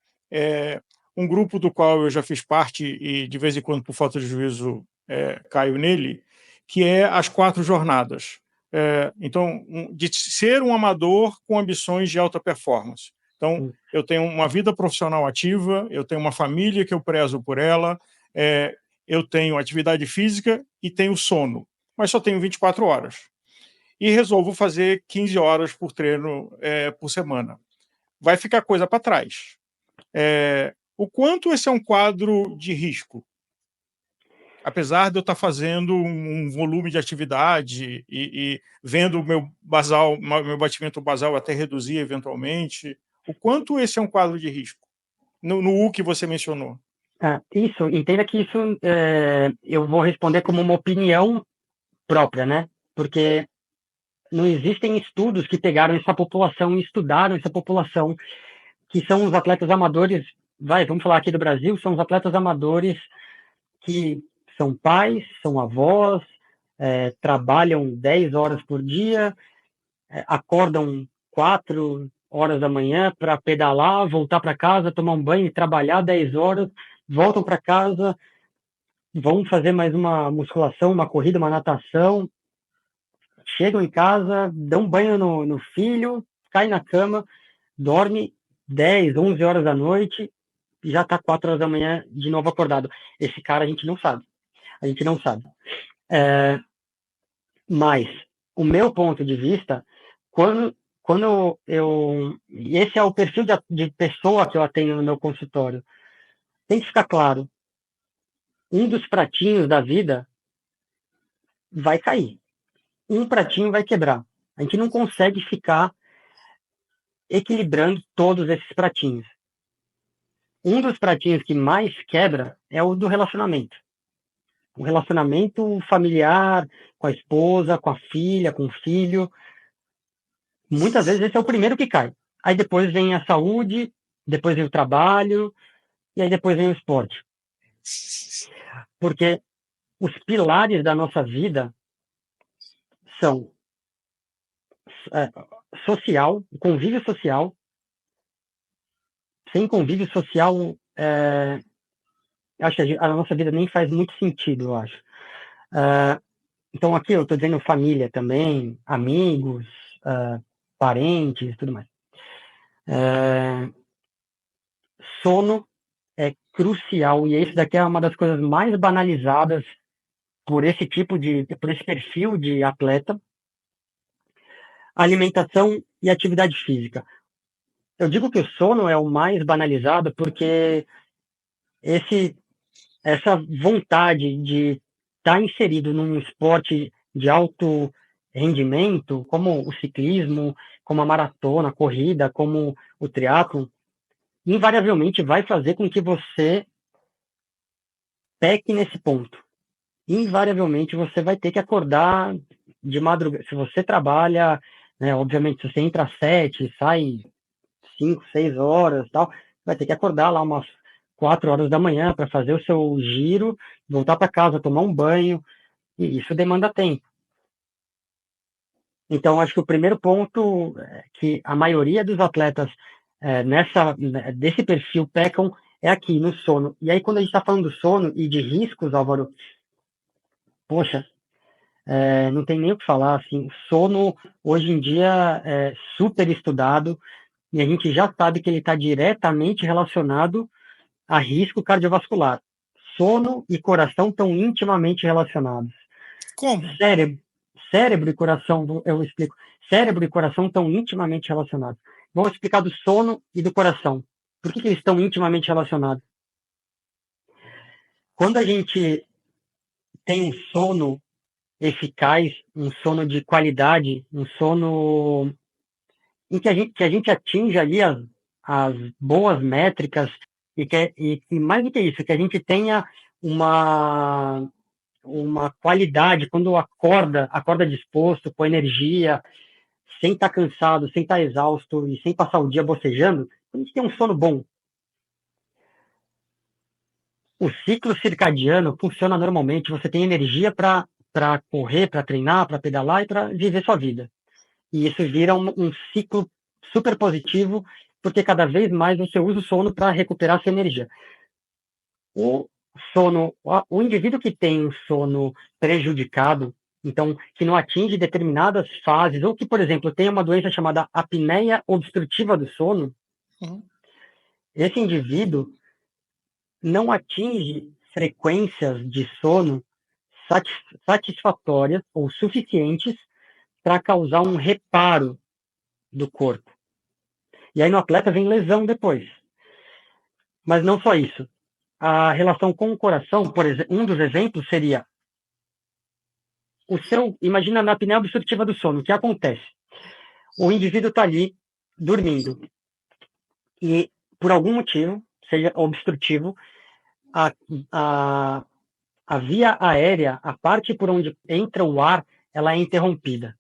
um grupo do qual eu já fiz parte e de vez em quando, por falta de juízo, caio nele, que é as 4 jornadas. Então, de ser um amador com ambições de alta performance. Então, eu tenho uma vida profissional ativa, eu tenho uma família que eu prezo por ela, eu tenho atividade física e tenho sono, mas só tenho 24 horas. E resolvo fazer 15 horas por treino por semana. Vai ficar coisa para trás. O quanto esse é um quadro de risco? Apesar de eu estar fazendo um volume de atividade e vendo o meu batimento basal até reduzir eventualmente, o quanto esse é um quadro de risco? No U que você mencionou.
Isso, entenda que isso eu vou responder como uma opinião própria, né? Porque não existem estudos que pegaram essa população e estudaram essa população, que são os atletas amadores, vamos falar aqui do Brasil, são os atletas amadores que são pais, são avós, trabalham 10 horas por dia, acordam 4 horas da manhã para pedalar, voltar para casa, tomar um banho e trabalhar 10 horas, voltam para casa, vão fazer mais uma musculação, uma corrida, uma natação, chegam em casa, dão banho no filho, cai na cama, dorme 10, 11 horas da noite e já está 4 horas da manhã de novo acordado. Esse cara a gente não sabe. A gente não sabe. Mas o meu ponto de vista, quando eu... E esse é o perfil de pessoa que eu atendo no meu consultório. Tem que ficar claro. Um dos pratinhos da vida vai cair. Um pratinho vai quebrar. A gente não consegue ficar equilibrando todos esses pratinhos. Um dos pratinhos que mais quebra é o do relacionamento. O relacionamento familiar, com a esposa, com a filha, com o filho. Muitas vezes esse é o primeiro que cai. Aí depois vem a saúde, depois vem o trabalho, e aí depois vem o esporte. Porque os pilares da nossa vida são social, convívio social. Sem convívio social, acho que a nossa vida nem faz muito sentido, eu acho. Então aqui eu estou dizendo família também, amigos, parentes, tudo mais. Sono, é crucial, e isso daqui é uma das coisas mais banalizadas por esse perfil de atleta: alimentação e atividade física. Eu digo que o sono é o mais banalizado porque essa vontade de estar inserido num esporte de alto rendimento, como o ciclismo, como a maratona, a corrida, como o triatlo, invariavelmente vai fazer com que você peque nesse ponto. Invariavelmente você vai ter que acordar de madrugada. Se você trabalha, né, obviamente, se você entra às 7, sai 5, 6 horas, tal, vai ter que acordar lá umas 4 horas da manhã para fazer o seu giro, voltar para casa, tomar um banho, e isso demanda tempo. Então, acho que o primeiro ponto é que a maioria dos atletas desse perfil pecam é aqui no sono. E aí, quando a gente está falando do sono e de riscos, Álvaro, poxa, não tem nem o que falar. Assim, o sono hoje em dia é super estudado e a gente já sabe que ele está diretamente relacionado a risco cardiovascular. Sono e coração estão intimamente relacionados.
Como?
Cérebro e coração, eu explico. Cérebro e coração estão intimamente relacionados. Vamos explicar do sono e do coração. Por que eles estão intimamente relacionados? Quando a gente tem um sono eficaz, um sono de qualidade, um sono em que a gente atinja ali as boas métricas e mais do que isso, que a gente tenha uma qualidade, quando acorda disposto, com energia, sem estar cansado, sem estar exausto e sem passar o dia bocejando, a gente tem um sono bom. O ciclo circadiano funciona normalmente, você tem energia para correr, para treinar, para pedalar e para viver sua vida. E isso vira um ciclo super positivo, porque cada vez mais você usa o sono para recuperar sua energia. O indivíduo que tem um sono prejudicado, então, que não atinge determinadas fases, ou que, por exemplo, tem uma doença chamada apneia obstrutiva do sono, esse indivíduo não atinge frequências de sono satisfatórias ou suficientes para causar um reparo do corpo. E aí no atleta vem lesão depois. Mas não só isso. A relação com o coração, por exemplo, um dos exemplos seria imagina na apneia obstrutiva do sono, o que acontece? O indivíduo está ali dormindo e por algum motivo, seja obstrutivo, a via aérea, a parte por onde entra o ar, ela é interrompida.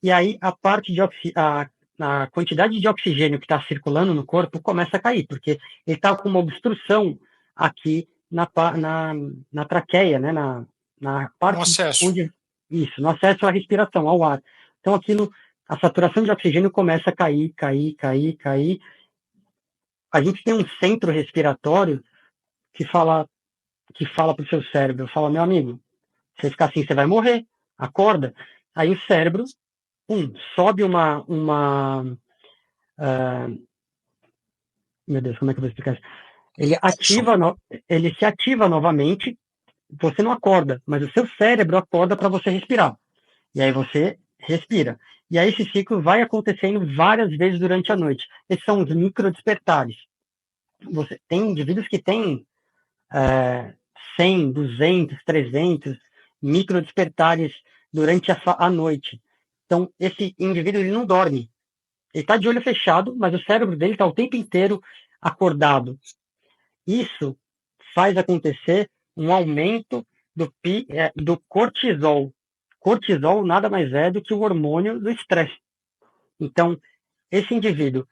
E aí a quantidade de oxigênio que está circulando no corpo começa a cair, porque ele está com uma obstrução aqui na traqueia, né, na parte
no acesso.
no acesso à respiração, ao ar. Então a saturação de oxigênio começa a cair. A gente tem um centro respiratório que fala para o seu cérebro, fala, meu amigo, se você ficar assim, você vai morrer, acorda. Aí o cérebro, sobe meu Deus, como é que eu vou explicar isso? Ele se ativa novamente, você não acorda, mas o seu cérebro acorda para você respirar. E aí você respira. E aí esse ciclo vai acontecendo várias vezes durante a noite. Esses são os microdespertares. Você tem indivíduos que têm 100, 200, 300 microdespertares durante a noite. Então, esse indivíduo ele não dorme. Ele está de olho fechado, mas o cérebro dele está o tempo inteiro acordado. Isso faz acontecer um aumento do cortisol. Cortisol nada mais é do que o hormônio do estresse. Então, esse indivíduo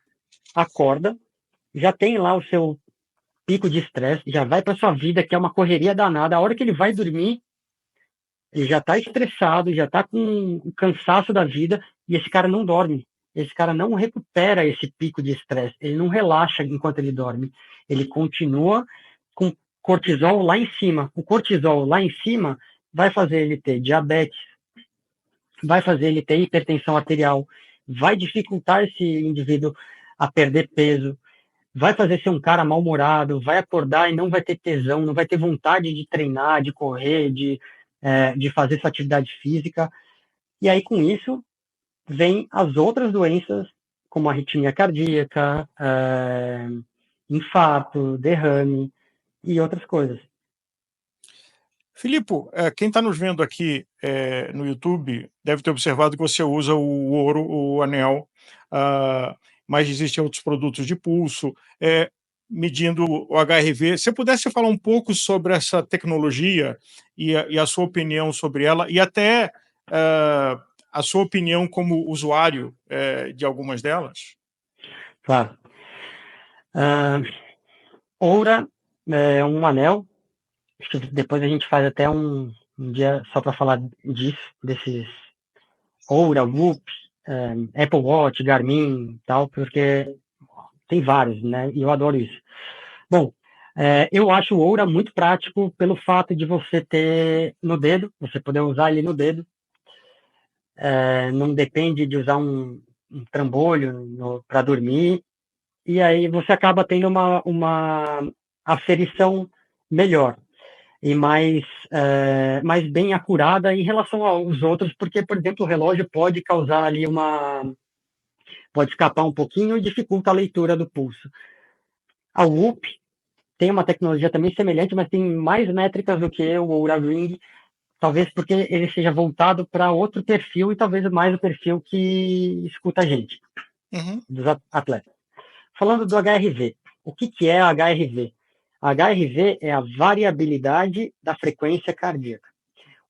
acorda, já tem lá o seu pico de estresse, já vai para sua vida, que é uma correria danada. A hora que ele vai dormir, ele já está estressado, já está com o cansaço da vida, e esse cara não dorme. Esse cara não recupera esse pico de estresse, ele não relaxa enquanto ele dorme. Ele continua com cortisol lá em cima. O cortisol lá em cima vai fazer ele ter diabetes, vai fazer ele ter hipertensão arterial, vai dificultar esse indivíduo a perder peso, vai fazer ser um cara mal-humorado, vai acordar e não vai ter tesão, não vai ter vontade de treinar, de correr, de fazer sua atividade física. E aí, com isso, vem as outras doenças, como arritmia cardíaca, infarto, derrame e outras coisas.
Filipe, quem está nos vendo aqui no YouTube deve ter observado que você usa o ouro, o anel, mas existem outros produtos de pulso, medindo o HRV. Se pudesse falar um pouco sobre essa tecnologia e a sua opinião sobre ela, e até a sua opinião como usuário de algumas delas?
Claro. Oura é um anel. Acho que depois a gente faz até um dia só para falar disso, desses Oura, Whoop, Apple Watch, Garmin e tal, porque tem vários, né? E eu adoro isso. Bom, eu acho o Oura muito prático pelo fato de você ter no dedo, você poder usar ele no dedo. Não depende de usar um trambolho para dormir. E aí você acaba tendo uma aferição melhor e mais bem acurada em relação aos outros, porque, por exemplo, o relógio pode causar ali pode escapar um pouquinho e dificulta a leitura do pulso. A Whoop tem uma tecnologia também semelhante, mas tem mais métricas do que o Oura Ring, talvez porque ele seja voltado para outro perfil e talvez mais o perfil que escuta a gente, dos atletas. Falando do HRV, o que é HRV? HRV é a variabilidade da frequência cardíaca.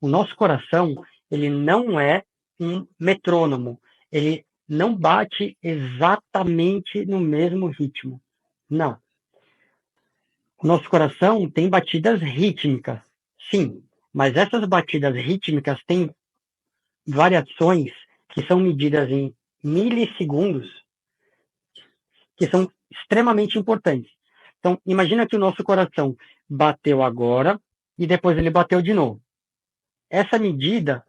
O nosso coração, ele não é um metrônomo, ele não bate exatamente no mesmo ritmo. Não. O nosso coração tem batidas rítmicas, sim, mas essas batidas rítmicas têm variações que são medidas em milissegundos, que são extremamente importantes. Então, imagina que o nosso coração bateu agora e depois ele bateu de novo. Essa medida,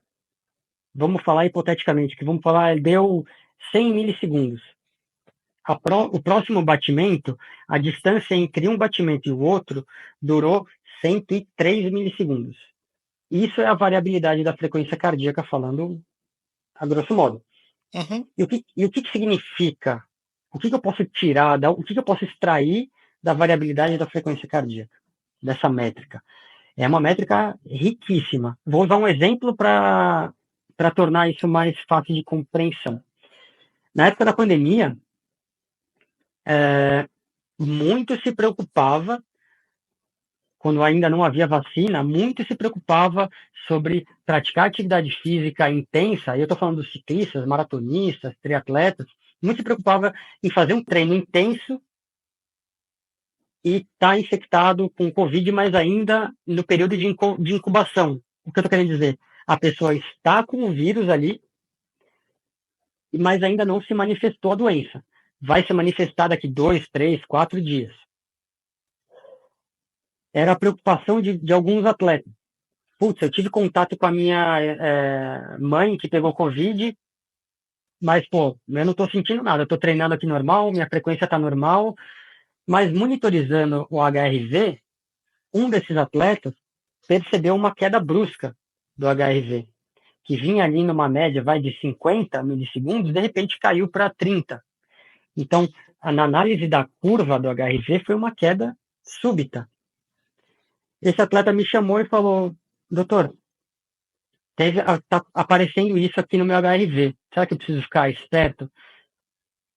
vamos falar hipoteticamente, que vamos falar, ele deu 100 milissegundos. O próximo batimento, a distância entre um batimento e o outro durou 103 milissegundos. Isso é a variabilidade da frequência cardíaca, falando a grosso modo. E o que significa? O que eu posso tirar, o que eu posso extrair da variabilidade da frequência cardíaca, dessa métrica? É uma métrica riquíssima. Vou usar um exemplo para tornar isso mais fácil de compreensão. Na época da pandemia, muito se preocupava, quando ainda não havia vacina, muito se preocupava sobre praticar atividade física intensa, e eu estou falando dos ciclistas, maratonistas, triatletas, muito se preocupava em fazer um treino intenso e estar infectado com Covid, mas ainda no período de incubação. O que eu estou querendo dizer? A pessoa está com o vírus ali, mas ainda não se manifestou a doença. Vai se manifestar daqui 2, 3, 4 dias. Era a preocupação de alguns atletas. Putz, eu tive contato com a minha mãe que pegou Covid, mas, pô, eu não estou sentindo nada. Eu estou treinando aqui normal, minha frequência está normal, mas monitorizando o HRV, um desses atletas percebeu uma queda brusca do HRV, que vinha ali numa média, de 50 milissegundos, de repente caiu para 30. Então, na análise da curva do HRV, foi uma queda súbita. Esse atleta me chamou e falou, doutor, está aparecendo isso aqui no meu HRV. Será que eu preciso ficar esperto?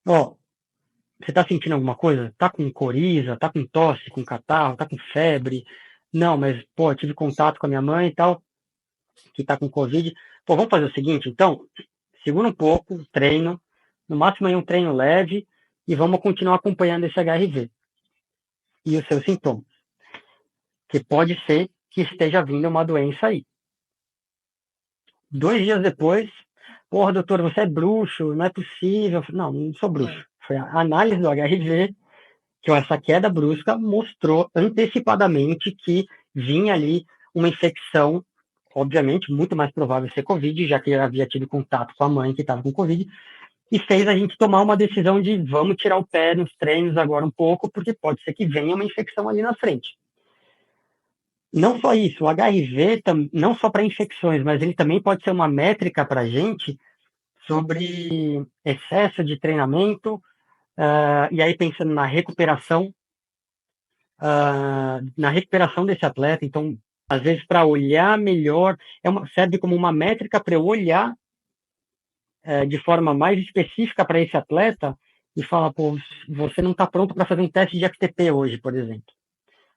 Você está sentindo alguma coisa? Está com coriza? Está com tosse, com catarro? Está com febre? Não, mas, eu tive contato com a minha mãe e tal, que está com Covid. Vamos fazer o seguinte, então, segura um pouco, treino, no máximo aí um treino leve, e vamos continuar acompanhando esse HRV e os seus sintomas. Que pode ser que esteja vindo uma doença aí. 2 dias depois, doutor, você é bruxo, não é possível. Não sou bruxo. Foi a análise do HRV, que essa queda brusca mostrou antecipadamente que vinha ali uma infecção, obviamente, muito mais provável ser Covid, já que eu havia tido contato com a mãe que estava com Covid, e fez a gente tomar uma decisão de vamos tirar o pé nos treinos agora um pouco, porque pode ser que venha uma infecção ali na frente. Não só isso, o HIV, não só para infecções, mas ele também pode ser uma métrica para a gente sobre excesso de treinamento, e aí pensando na recuperação desse atleta. Então, às vezes, para olhar melhor, serve como uma métrica para eu olhar de forma mais específica para esse atleta e falar, pô, você não está pronto para fazer um teste de FTP hoje, por exemplo.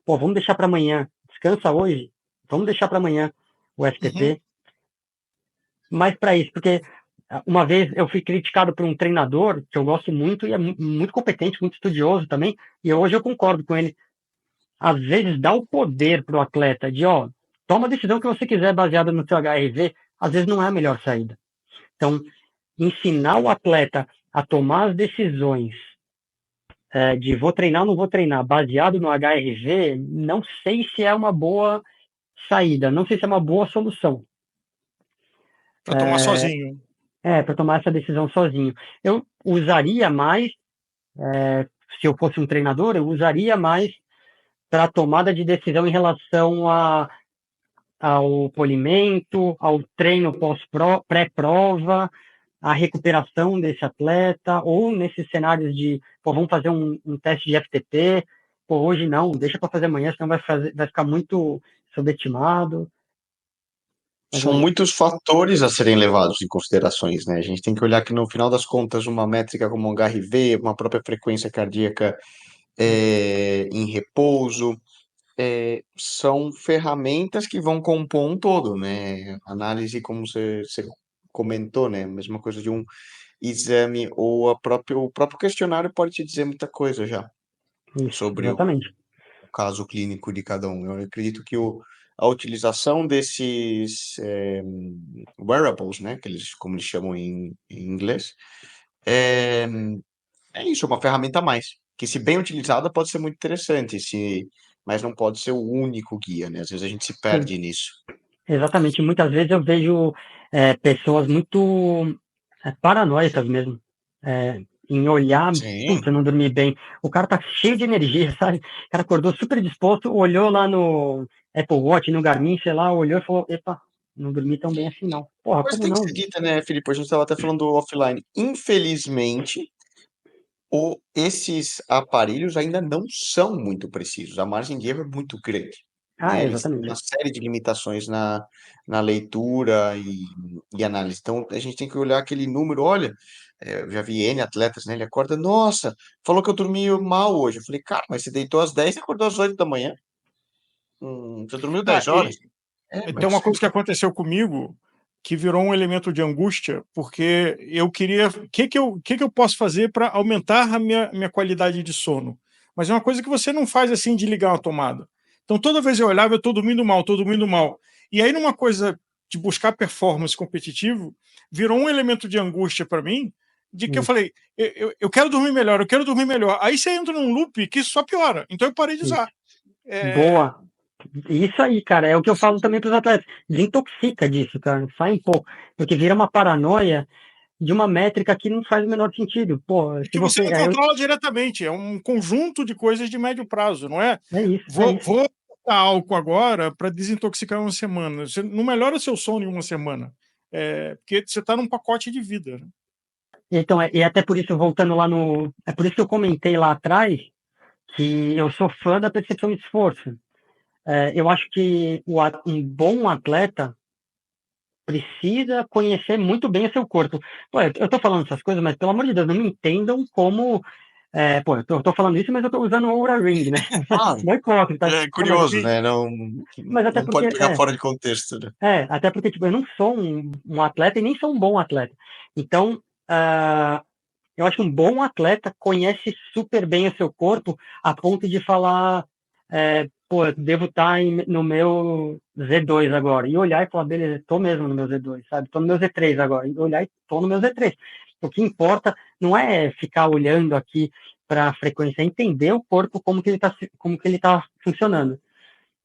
Pô, vamos deixar para amanhã. Descansa hoje, vamos deixar para amanhã o FTP. Mas para isso, porque uma vez eu fui criticado por um treinador que eu gosto muito e é muito competente, muito estudioso também, e hoje eu concordo com ele. Às vezes dá o poder para o atleta de, toma a decisão que você quiser baseada no seu HRV, às vezes não é a melhor saída. Então, ensinar o atleta a tomar as decisões de vou treinar ou não vou treinar, baseado no HRV, não sei se é uma boa saída, não sei se é uma boa solução.
Para tomar sozinho.
Para tomar essa decisão sozinho. Eu usaria mais, se eu fosse um treinador, eu usaria mais para a tomada de decisão em relação ao polimento, ao treino pré-prova, a recuperação desse atleta, ou nesses cenários de, vamos fazer um teste de FTP, hoje não, deixa para fazer amanhã, senão vai ficar muito subestimado.
São muitos fatores a serem levados em considerações, né? A gente tem que olhar que, no final das contas, uma métrica como um HRV, uma própria frequência cardíaca em repouso, são ferramentas que vão compor um todo, né? Análise, como você comentou, né? Mesma coisa de um exame ou o próprio questionário pode te dizer muita coisa já sobre o caso clínico de cada um. Eu acredito que a utilização desses wearables, né? Como eles chamam em inglês, é isso, uma ferramenta a mais, que se bem utilizada pode ser muito interessante, mas não pode ser o único guia, né? Às vezes a gente se perde nisso.
Exatamente. Muitas vezes eu vejo pessoas muito paranoicas mesmo, em olhar, putz, eu não dormi bem. O cara tá cheio de energia, sabe? O cara acordou super disposto, olhou lá no Apple Watch, no Garmin, sei lá, olhou e falou, epa, não dormi tão bem assim não. Porra,
Mas
como
tem que
não?
ser dita, né, Felipe? A gente estava até falando offline. Infelizmente, esses aparelhos ainda não são muito precisos. A margem de erro é muito grande. Né? Eles têm
Exatamente.
uma série de limitações na leitura e análise. Então, a gente tem que olhar aquele número. Olha, eu já vi N atletas, né? Ele acorda, nossa, falou que eu dormi mal hoje. Eu falei, cara, mas você deitou às 10 e acordou às 8 da manhã. Você dormiu 10 horas.
Tem uma coisa que aconteceu comigo que virou um elemento de angústia, porque eu queria... O que eu posso fazer para aumentar a minha qualidade de sono? Mas é uma coisa que você não faz assim de ligar uma tomada. Então, toda vez eu olhava, eu estou dormindo mal, estou dormindo mal. E aí, numa coisa de buscar performance competitivo, virou um elemento de angústia para mim, de que eu falei, eu quero dormir melhor, eu quero dormir melhor. Aí você entra num loop que isso só piora. Então, eu parei de usar.
Boa. Isso aí, cara, é o que eu falo também para os atletas. Desintoxica disso, cara. Sai um pouco. Porque vira uma paranoia de uma métrica que não faz o menor sentido. Pô, se
que você não controla diretamente, é um conjunto de coisas de médio prazo, não é?
É isso.
Vou botar álcool agora para desintoxicar uma semana. Você não melhora seu sono em uma semana, porque você está num pacote de vida. Né?
Então, e até por isso, voltando lá no... É por isso que eu comentei lá atrás que eu sou fã da percepção de esforço. Eu acho que um bom atleta precisa conhecer muito bem o seu corpo. Pô, eu tô falando essas coisas, mas pelo amor de Deus, não me entendam como... eu tô falando isso, mas eu tô usando o Oura Ring, né? Não é hipócrita.
É curioso, né?
Mas até
não
porque,
pode pegar fora de contexto, né?
Até porque, tipo, eu não sou um atleta e nem sou um bom atleta. Então, eu acho que um bom atleta conhece super bem o seu corpo a ponto de falar, devo estar no meu Z2 agora. E olhar e falar, beleza, tô mesmo no meu Z2, sabe? Tô no meu Z3 agora. E olhar e tô no meu Z3. O que importa não é ficar olhando aqui para a frequência, é entender o corpo como que ele tá funcionando.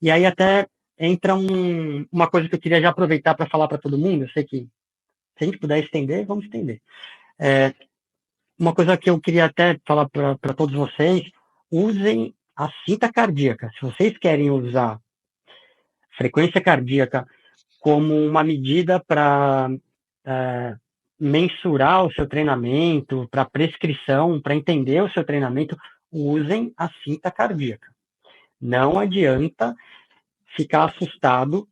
E aí até entra uma coisa que eu queria já aproveitar para falar para todo mundo. Eu sei que se a gente puder estender, vamos estender. uma coisa que eu queria até falar para todos vocês, usem a cinta cardíaca. Se vocês querem usar frequência cardíaca como uma medida para mensurar o seu treinamento, para prescrição, para entender o seu treinamento, usem a cinta cardíaca. Não adianta ficar assustado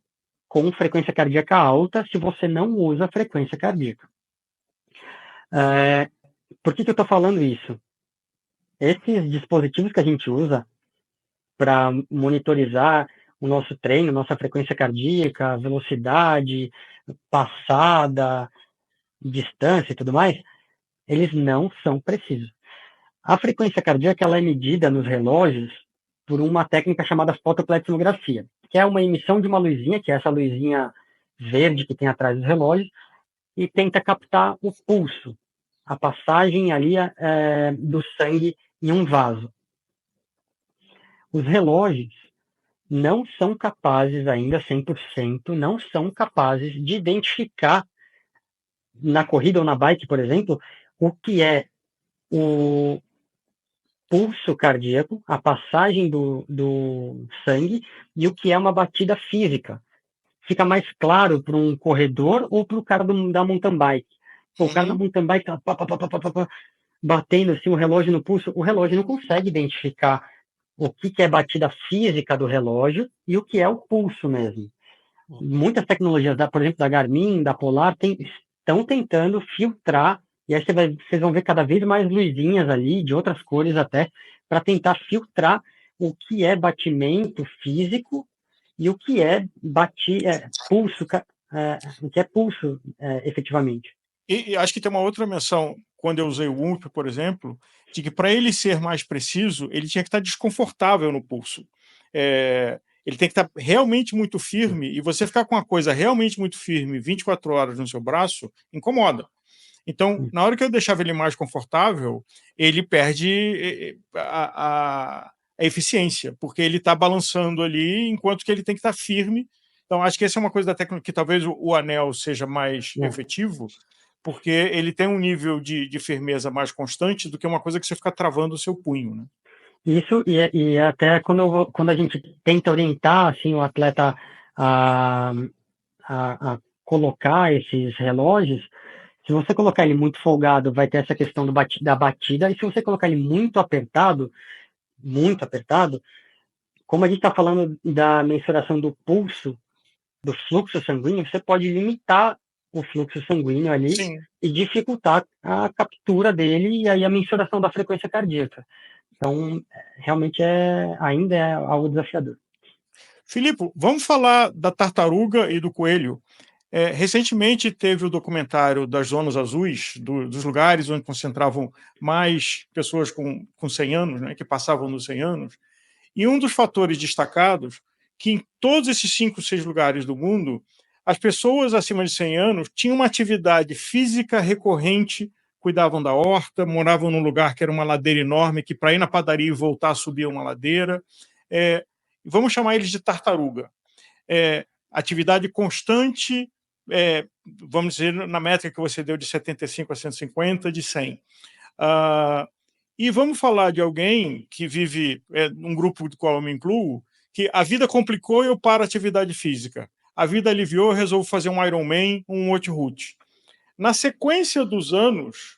com frequência cardíaca alta se você não usa frequência cardíaca. Por que eu estou falando isso? Esses dispositivos que a gente usa para monitorizar o nosso treino, nossa frequência cardíaca, velocidade, passada, distância e tudo mais, eles não são precisos. A frequência cardíaca ela é medida nos relógios por uma técnica chamada fotopletismografia, que é uma emissão de uma luzinha, que é essa luzinha verde que tem atrás dos relógios, e tenta captar o pulso, a passagem ali do sangue em um vaso. Os relógios não são capazes ainda 100%, não são capazes de identificar na corrida ou na bike, por exemplo, o que é o pulso cardíaco, a passagem do sangue e o que é uma batida física. Fica mais claro para um corredor ou para o cara da mountain bike. O cara da mountain bike tá batendo assim, o relógio no pulso, o relógio não consegue identificar o que é batida física do relógio e o que é o pulso mesmo. Muitas tecnologias, por exemplo, da Garmin, da Polar, estão tentando filtrar, e aí vocês vão ver cada vez mais luzinhas ali, de outras cores até, para tentar filtrar o que é batimento físico e o que é pulso, o que é pulso efetivamente.
E acho que tem uma outra menção, quando eu usei o Whoop, por exemplo, de que para ele ser mais preciso, ele tinha que estar desconfortável no pulso. Ele tem que estar realmente muito firme, e você ficar com uma coisa realmente muito firme 24 horas no seu braço, incomoda. Então, na hora que eu deixava ele mais confortável, ele perde a eficiência, porque ele está balançando ali, enquanto que ele tem que estar firme. Então, acho que essa é uma coisa da técnica que talvez o anel seja mais efetivo, porque ele tem um nível de firmeza mais constante do que uma coisa que você fica travando o seu punho, né?
Isso, e até quando a gente tenta orientar assim, o atleta a colocar esses relógios, se você colocar ele muito folgado, vai ter essa questão da batida, e se você colocar ele muito apertado, como a gente está falando da mensuração do pulso, do fluxo sanguíneo, você pode limitar o fluxo sanguíneo ali. Sim. E dificultar a captura dele e aí a mensuração da frequência cardíaca. Então, realmente ainda é algo desafiador.
Filipe, vamos falar da tartaruga e do coelho. Recentemente teve o documentário das zonas azuis, dos lugares onde concentravam mais pessoas com 100 anos, né, que passavam dos 100 anos, e um dos fatores destacados que em todos esses 5, 6 lugares do mundo, as pessoas acima de 100 anos tinham uma atividade física recorrente, cuidavam da horta, moravam num lugar que era uma ladeira enorme, que para ir na padaria e voltar subia uma ladeira. Vamos chamar eles de tartaruga. Atividade constante, vamos dizer, na métrica que você deu de 75 a 150, de 100. E vamos falar de alguém que vive num grupo do qual eu me incluo, que a vida complicou e eu paro a atividade física. A vida aliviou, eu resolvo fazer um Ironman, um Oatroot. Na sequência dos anos,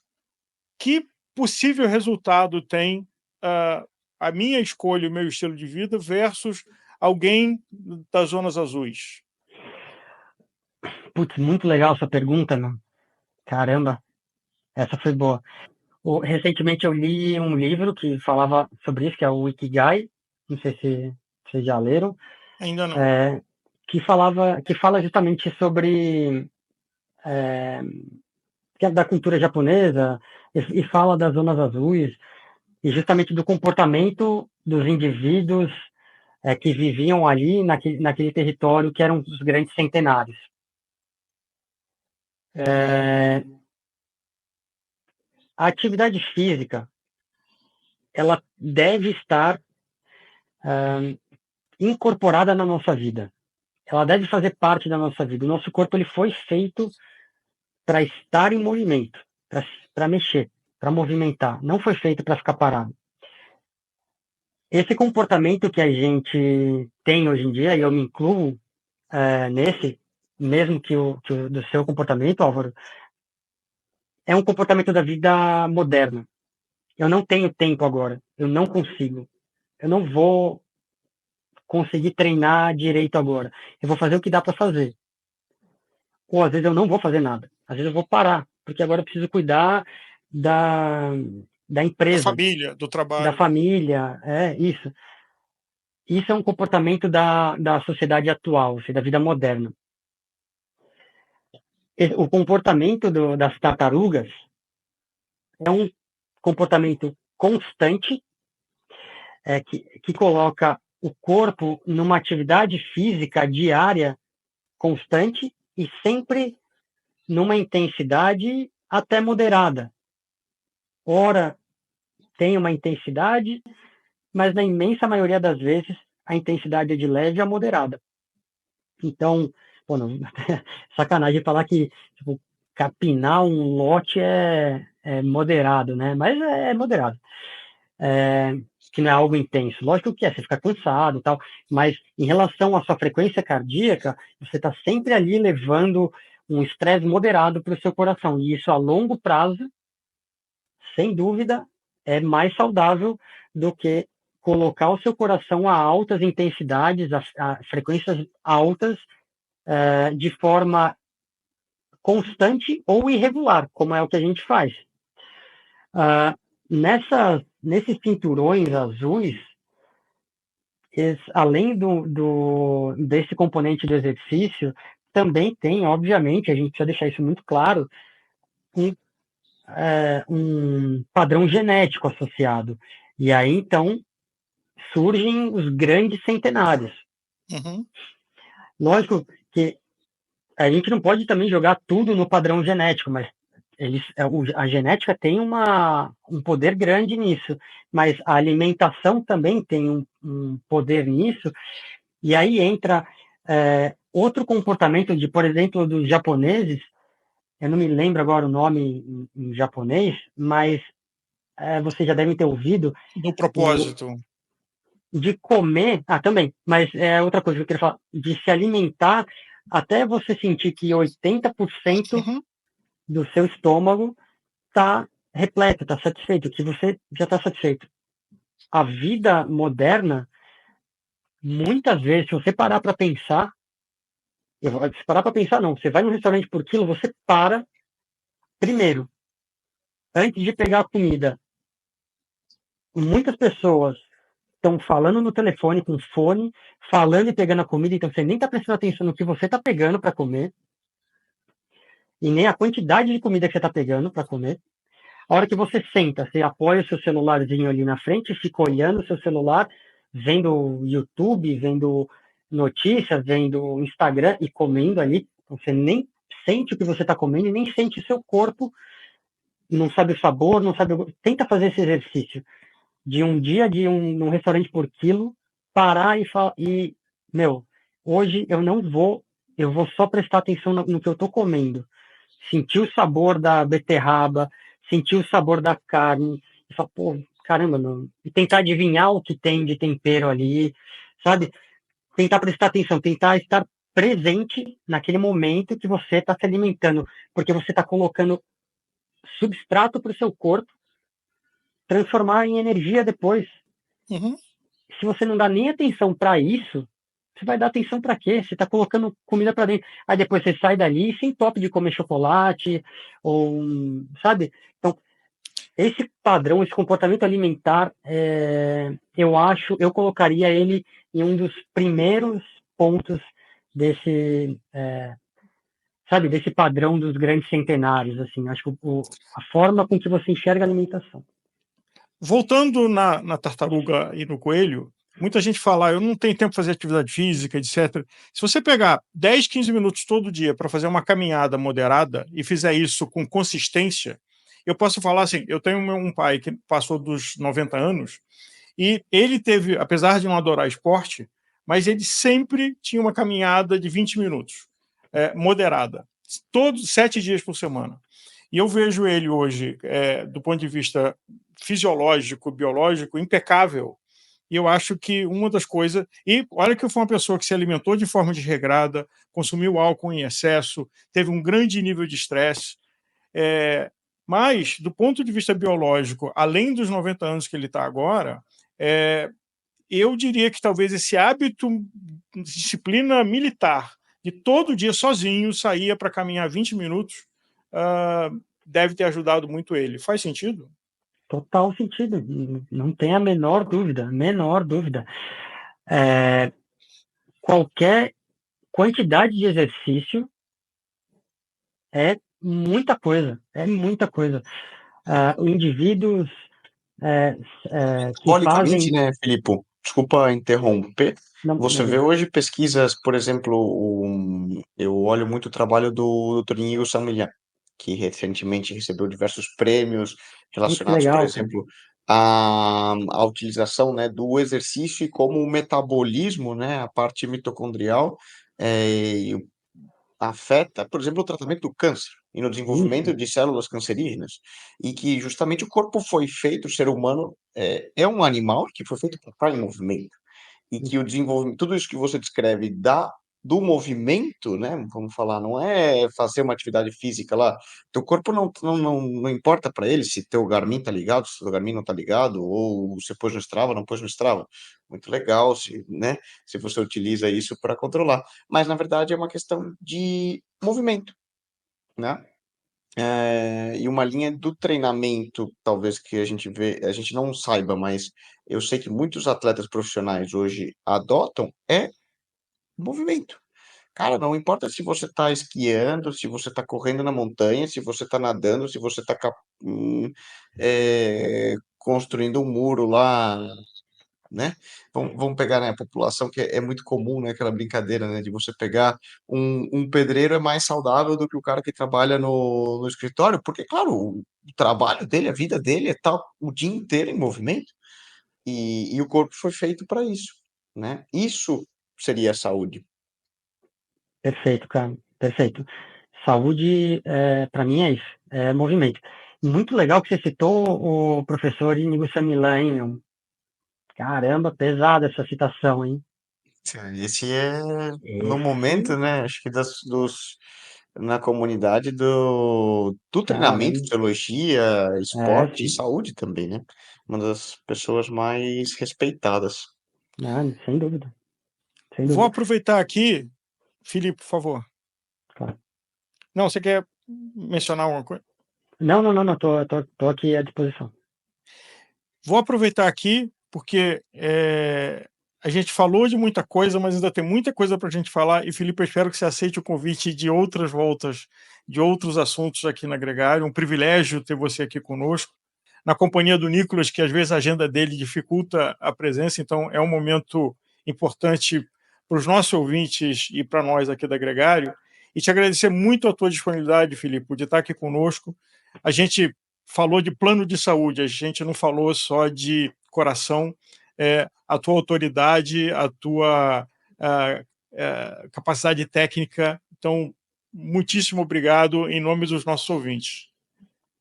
que possível resultado tem a minha escolha, o meu estilo de vida versus alguém das zonas azuis?
Putz, muito legal essa pergunta, mano. Caramba, essa foi boa. Recentemente eu li um livro que falava sobre isso, que é o Ikigai. Não sei se vocês já leram.
Ainda não.
Que fala justamente sobre da cultura japonesa e fala das zonas azuis e justamente do comportamento dos indivíduos que viviam ali naquele território que eram os grandes centenários. A atividade física ela deve estar incorporada na nossa vida. Ela deve fazer parte da nossa vida. O nosso corpo ele foi feito para estar em movimento, para mexer. para movimentar, não foi feito para ficar parado. Esse comportamento que a gente tem hoje em dia, e eu me incluo nesse, mesmo que do seu comportamento, Álvaro, é um comportamento da vida moderna. Eu não tenho tempo agora, eu não consigo, eu não vou conseguir treinar direito agora, eu vou fazer o que dá para fazer. Ou às vezes eu não vou fazer nada, às vezes eu vou parar, porque agora eu preciso cuidar da
Da
empresa,
família, do
da
trabalho.
família, isso. Isso é um comportamento da sociedade atual, da vida moderna. O comportamento das tartarugas é um comportamento constante, que coloca o corpo numa atividade física diária constante e sempre numa intensidade até moderada. Ora, tem uma intensidade, mas na imensa maioria das vezes a intensidade é de leve a moderada. Então, pô, não, sacanagem falar que tipo, capinar um lote é moderado, né? Mas é moderado. Que não é algo intenso. Lógico que você fica cansado e tal, mas em relação à sua frequência cardíaca, você está sempre ali levando um estresse moderado para o seu coração. E isso a longo prazo, sem dúvida, é mais saudável do que colocar o seu coração a altas intensidades, a frequências altas, de forma constante ou irregular, como é o que a gente faz. Nesses cinturões azuis, além desse componente do exercício, também tem, obviamente, a gente precisa deixar isso muito claro, um padrão genético associado. E aí, então, surgem os grandes centenários.
Uhum.
Lógico que a gente não pode também jogar tudo no padrão genético, mas a genética tem um poder grande nisso, mas a alimentação também tem um poder nisso, e aí entra outro comportamento por exemplo, dos japoneses, eu não me lembro agora o nome em japonês, mas vocês já devem ter ouvido.
Do propósito.
De comer, também, mas é outra coisa que eu queria falar, de se alimentar até você sentir que 80% do seu estômago está repleto, está satisfeito, que você já está satisfeito. A vida moderna, muitas vezes, se você parar para pensar, se parar para pensar não, você vai num restaurante por quilo, você para, primeiro, antes de pegar a comida, muitas pessoas estão falando no telefone, com fone, falando e pegando a comida, então você nem está prestando atenção no que você está pegando para comer, e nem a quantidade de comida que você está pegando para comer. A hora que você senta, você apoia o seu celularzinho ali na frente, fica olhando o seu celular, vendo YouTube, vendo notícias, vendo Instagram e comendo ali. Você nem sente o que você está comendo e nem sente o seu corpo, não sabe o sabor, não sabe. Tenta fazer esse exercício de um dia num restaurante por quilo, parar e falar, meu, hoje eu vou só prestar atenção no que eu estou comendo. Sentir o sabor da beterraba, sentir o sabor da carne, e falar, pô, caramba, não. E tentar adivinhar o que tem de tempero ali, sabe? Tentar prestar atenção, tentar estar presente naquele momento que você está se alimentando, porque você está colocando substrato para o seu corpo transformar em energia depois.
Uhum.
Se você não dá nem atenção para isso, você vai dar atenção para quê? Você está colocando comida para dentro. Aí depois você sai dali sem top de comer chocolate, ou, sabe? Então, esse padrão, esse comportamento alimentar, eu colocaria ele em um dos primeiros pontos desse, sabe, desse padrão dos grandes centenários, assim. Acho que a forma com que você enxerga a alimentação.
Voltando na tartaruga e no coelho, muita gente fala, eu não tenho tempo para fazer atividade física, etc. Se você pegar 10, 15 minutos todo dia para fazer uma caminhada moderada e fizer isso com consistência, eu posso falar assim, eu tenho um pai que passou dos 90 anos e ele teve, apesar de não adorar esporte, mas ele sempre tinha uma caminhada de 20 minutos, moderada, todos 7 dias por semana. E eu vejo ele hoje, do ponto de vista fisiológico, biológico, impecável. E eu acho que uma das coisas. E olha que foi uma pessoa que se alimentou de forma desregrada, consumiu álcool em excesso, teve um grande nível de estresse. Mas, do ponto de vista biológico, além dos 90 anos que ele está agora, eu diria que talvez esse hábito, disciplina militar, de todo dia sozinho saía para caminhar 20 minutos, deve ter ajudado muito ele. Faz sentido?
Total sentido, não tem a menor dúvida, qualquer quantidade de exercício é muita coisa. Indivíduos que
Simbolicamente,
fazem...
né, Filipe? Desculpa interromper.
Não,
Você vê
imagina.
hoje pesquisas, por exemplo, eu olho muito o trabalho do Dr. Íñigo San Millán, que recentemente recebeu diversos prêmios
Putz, que
relacionados, por
legal, cara.
exemplo, à utilização, né, do exercício e como o metabolismo, né, a parte mitocondrial, e afeta, por exemplo, o tratamento do câncer e no desenvolvimento
Isso,
de células cancerígenas, e que justamente o corpo foi feito, o ser humano é um animal que foi feito para estar em movimento, e que o desenvolvimento, tudo isso que você descreve do movimento, né, vamos falar, não é fazer uma atividade física lá, teu corpo não importa para ele se teu Garmin tá ligado, se teu Garmin não tá ligado, ou você pôs no Strava, não pôs no Strava, muito legal, né, se você utiliza isso para controlar, mas na verdade é uma questão de movimento, né? E uma linha do treinamento, talvez que a gente vê, a gente não saiba, mas eu sei que muitos atletas profissionais hoje adotam movimento. Cara, não importa se você está esquiando, se você está correndo na montanha, se você está nadando, se você está construindo um muro lá, né? Vamos pegar, né, a população que é muito comum, né, aquela brincadeira, né, de você pegar um pedreiro é mais saudável do que o cara que trabalha no escritório, porque, claro, o trabalho dele, a vida dele é estar o dia inteiro em movimento e o corpo foi feito para isso, né? Isso seria a saúde.
perfeito, cara, perfeito. Saúde, para mim, é isso, é movimento. Muito legal que você citou o professor Íñigo San Millán, hein, meu? Caramba, pesada essa citação, hein?
Esse é, no momento,
Esse,
né, acho que na comunidade do treinamento,
caramba,
fisiologia, esporte e
sim.
saúde também, né? Uma das pessoas mais respeitadas.
Ah, sem dúvida, sem
Vou
dúvida.
aproveitar aqui, Felipe, por favor.
Claro.
Não, você quer mencionar alguma coisa?
Não, tô aqui à disposição.
Vou aproveitar aqui, porque a gente falou de muita coisa, mas ainda tem muita coisa para a gente falar. E, Felipe, eu espero que você aceite o convite de outras voltas, de outros assuntos aqui na Gregário. Um privilégio ter você aqui conosco, na companhia do Nicolas, que às vezes a agenda dele dificulta a presença, então é um momento importante para os nossos ouvintes e para nós aqui da Gregário. E te agradecer muito a tua disponibilidade, Felipe, de estar aqui conosco. A gente falou de plano de saúde, a gente não falou só de coração, a tua autoridade, a tua capacidade técnica. Então, muitíssimo obrigado em nome dos nossos ouvintes.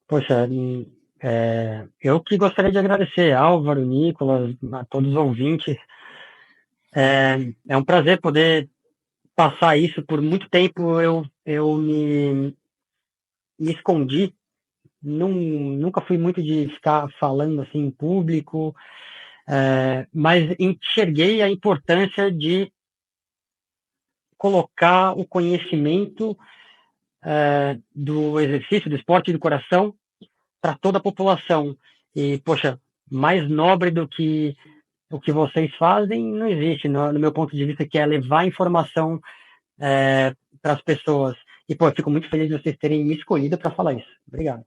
Poxa, eu que gostaria de agradecer, Álvaro, Nicolas, a todos os ouvintes. É um prazer poder passar isso. Por muito tempo eu me escondi, nunca fui muito de ficar falando assim em público, mas enxerguei a importância de colocar o conhecimento do exercício, do esporte e do coração para toda a população. E, poxa, mais nobre do que o que vocês fazem não existe, no meu ponto de vista, que é levar informação para as pessoas. E, pô, eu fico muito feliz de vocês terem me escolhido para falar isso. Obrigado.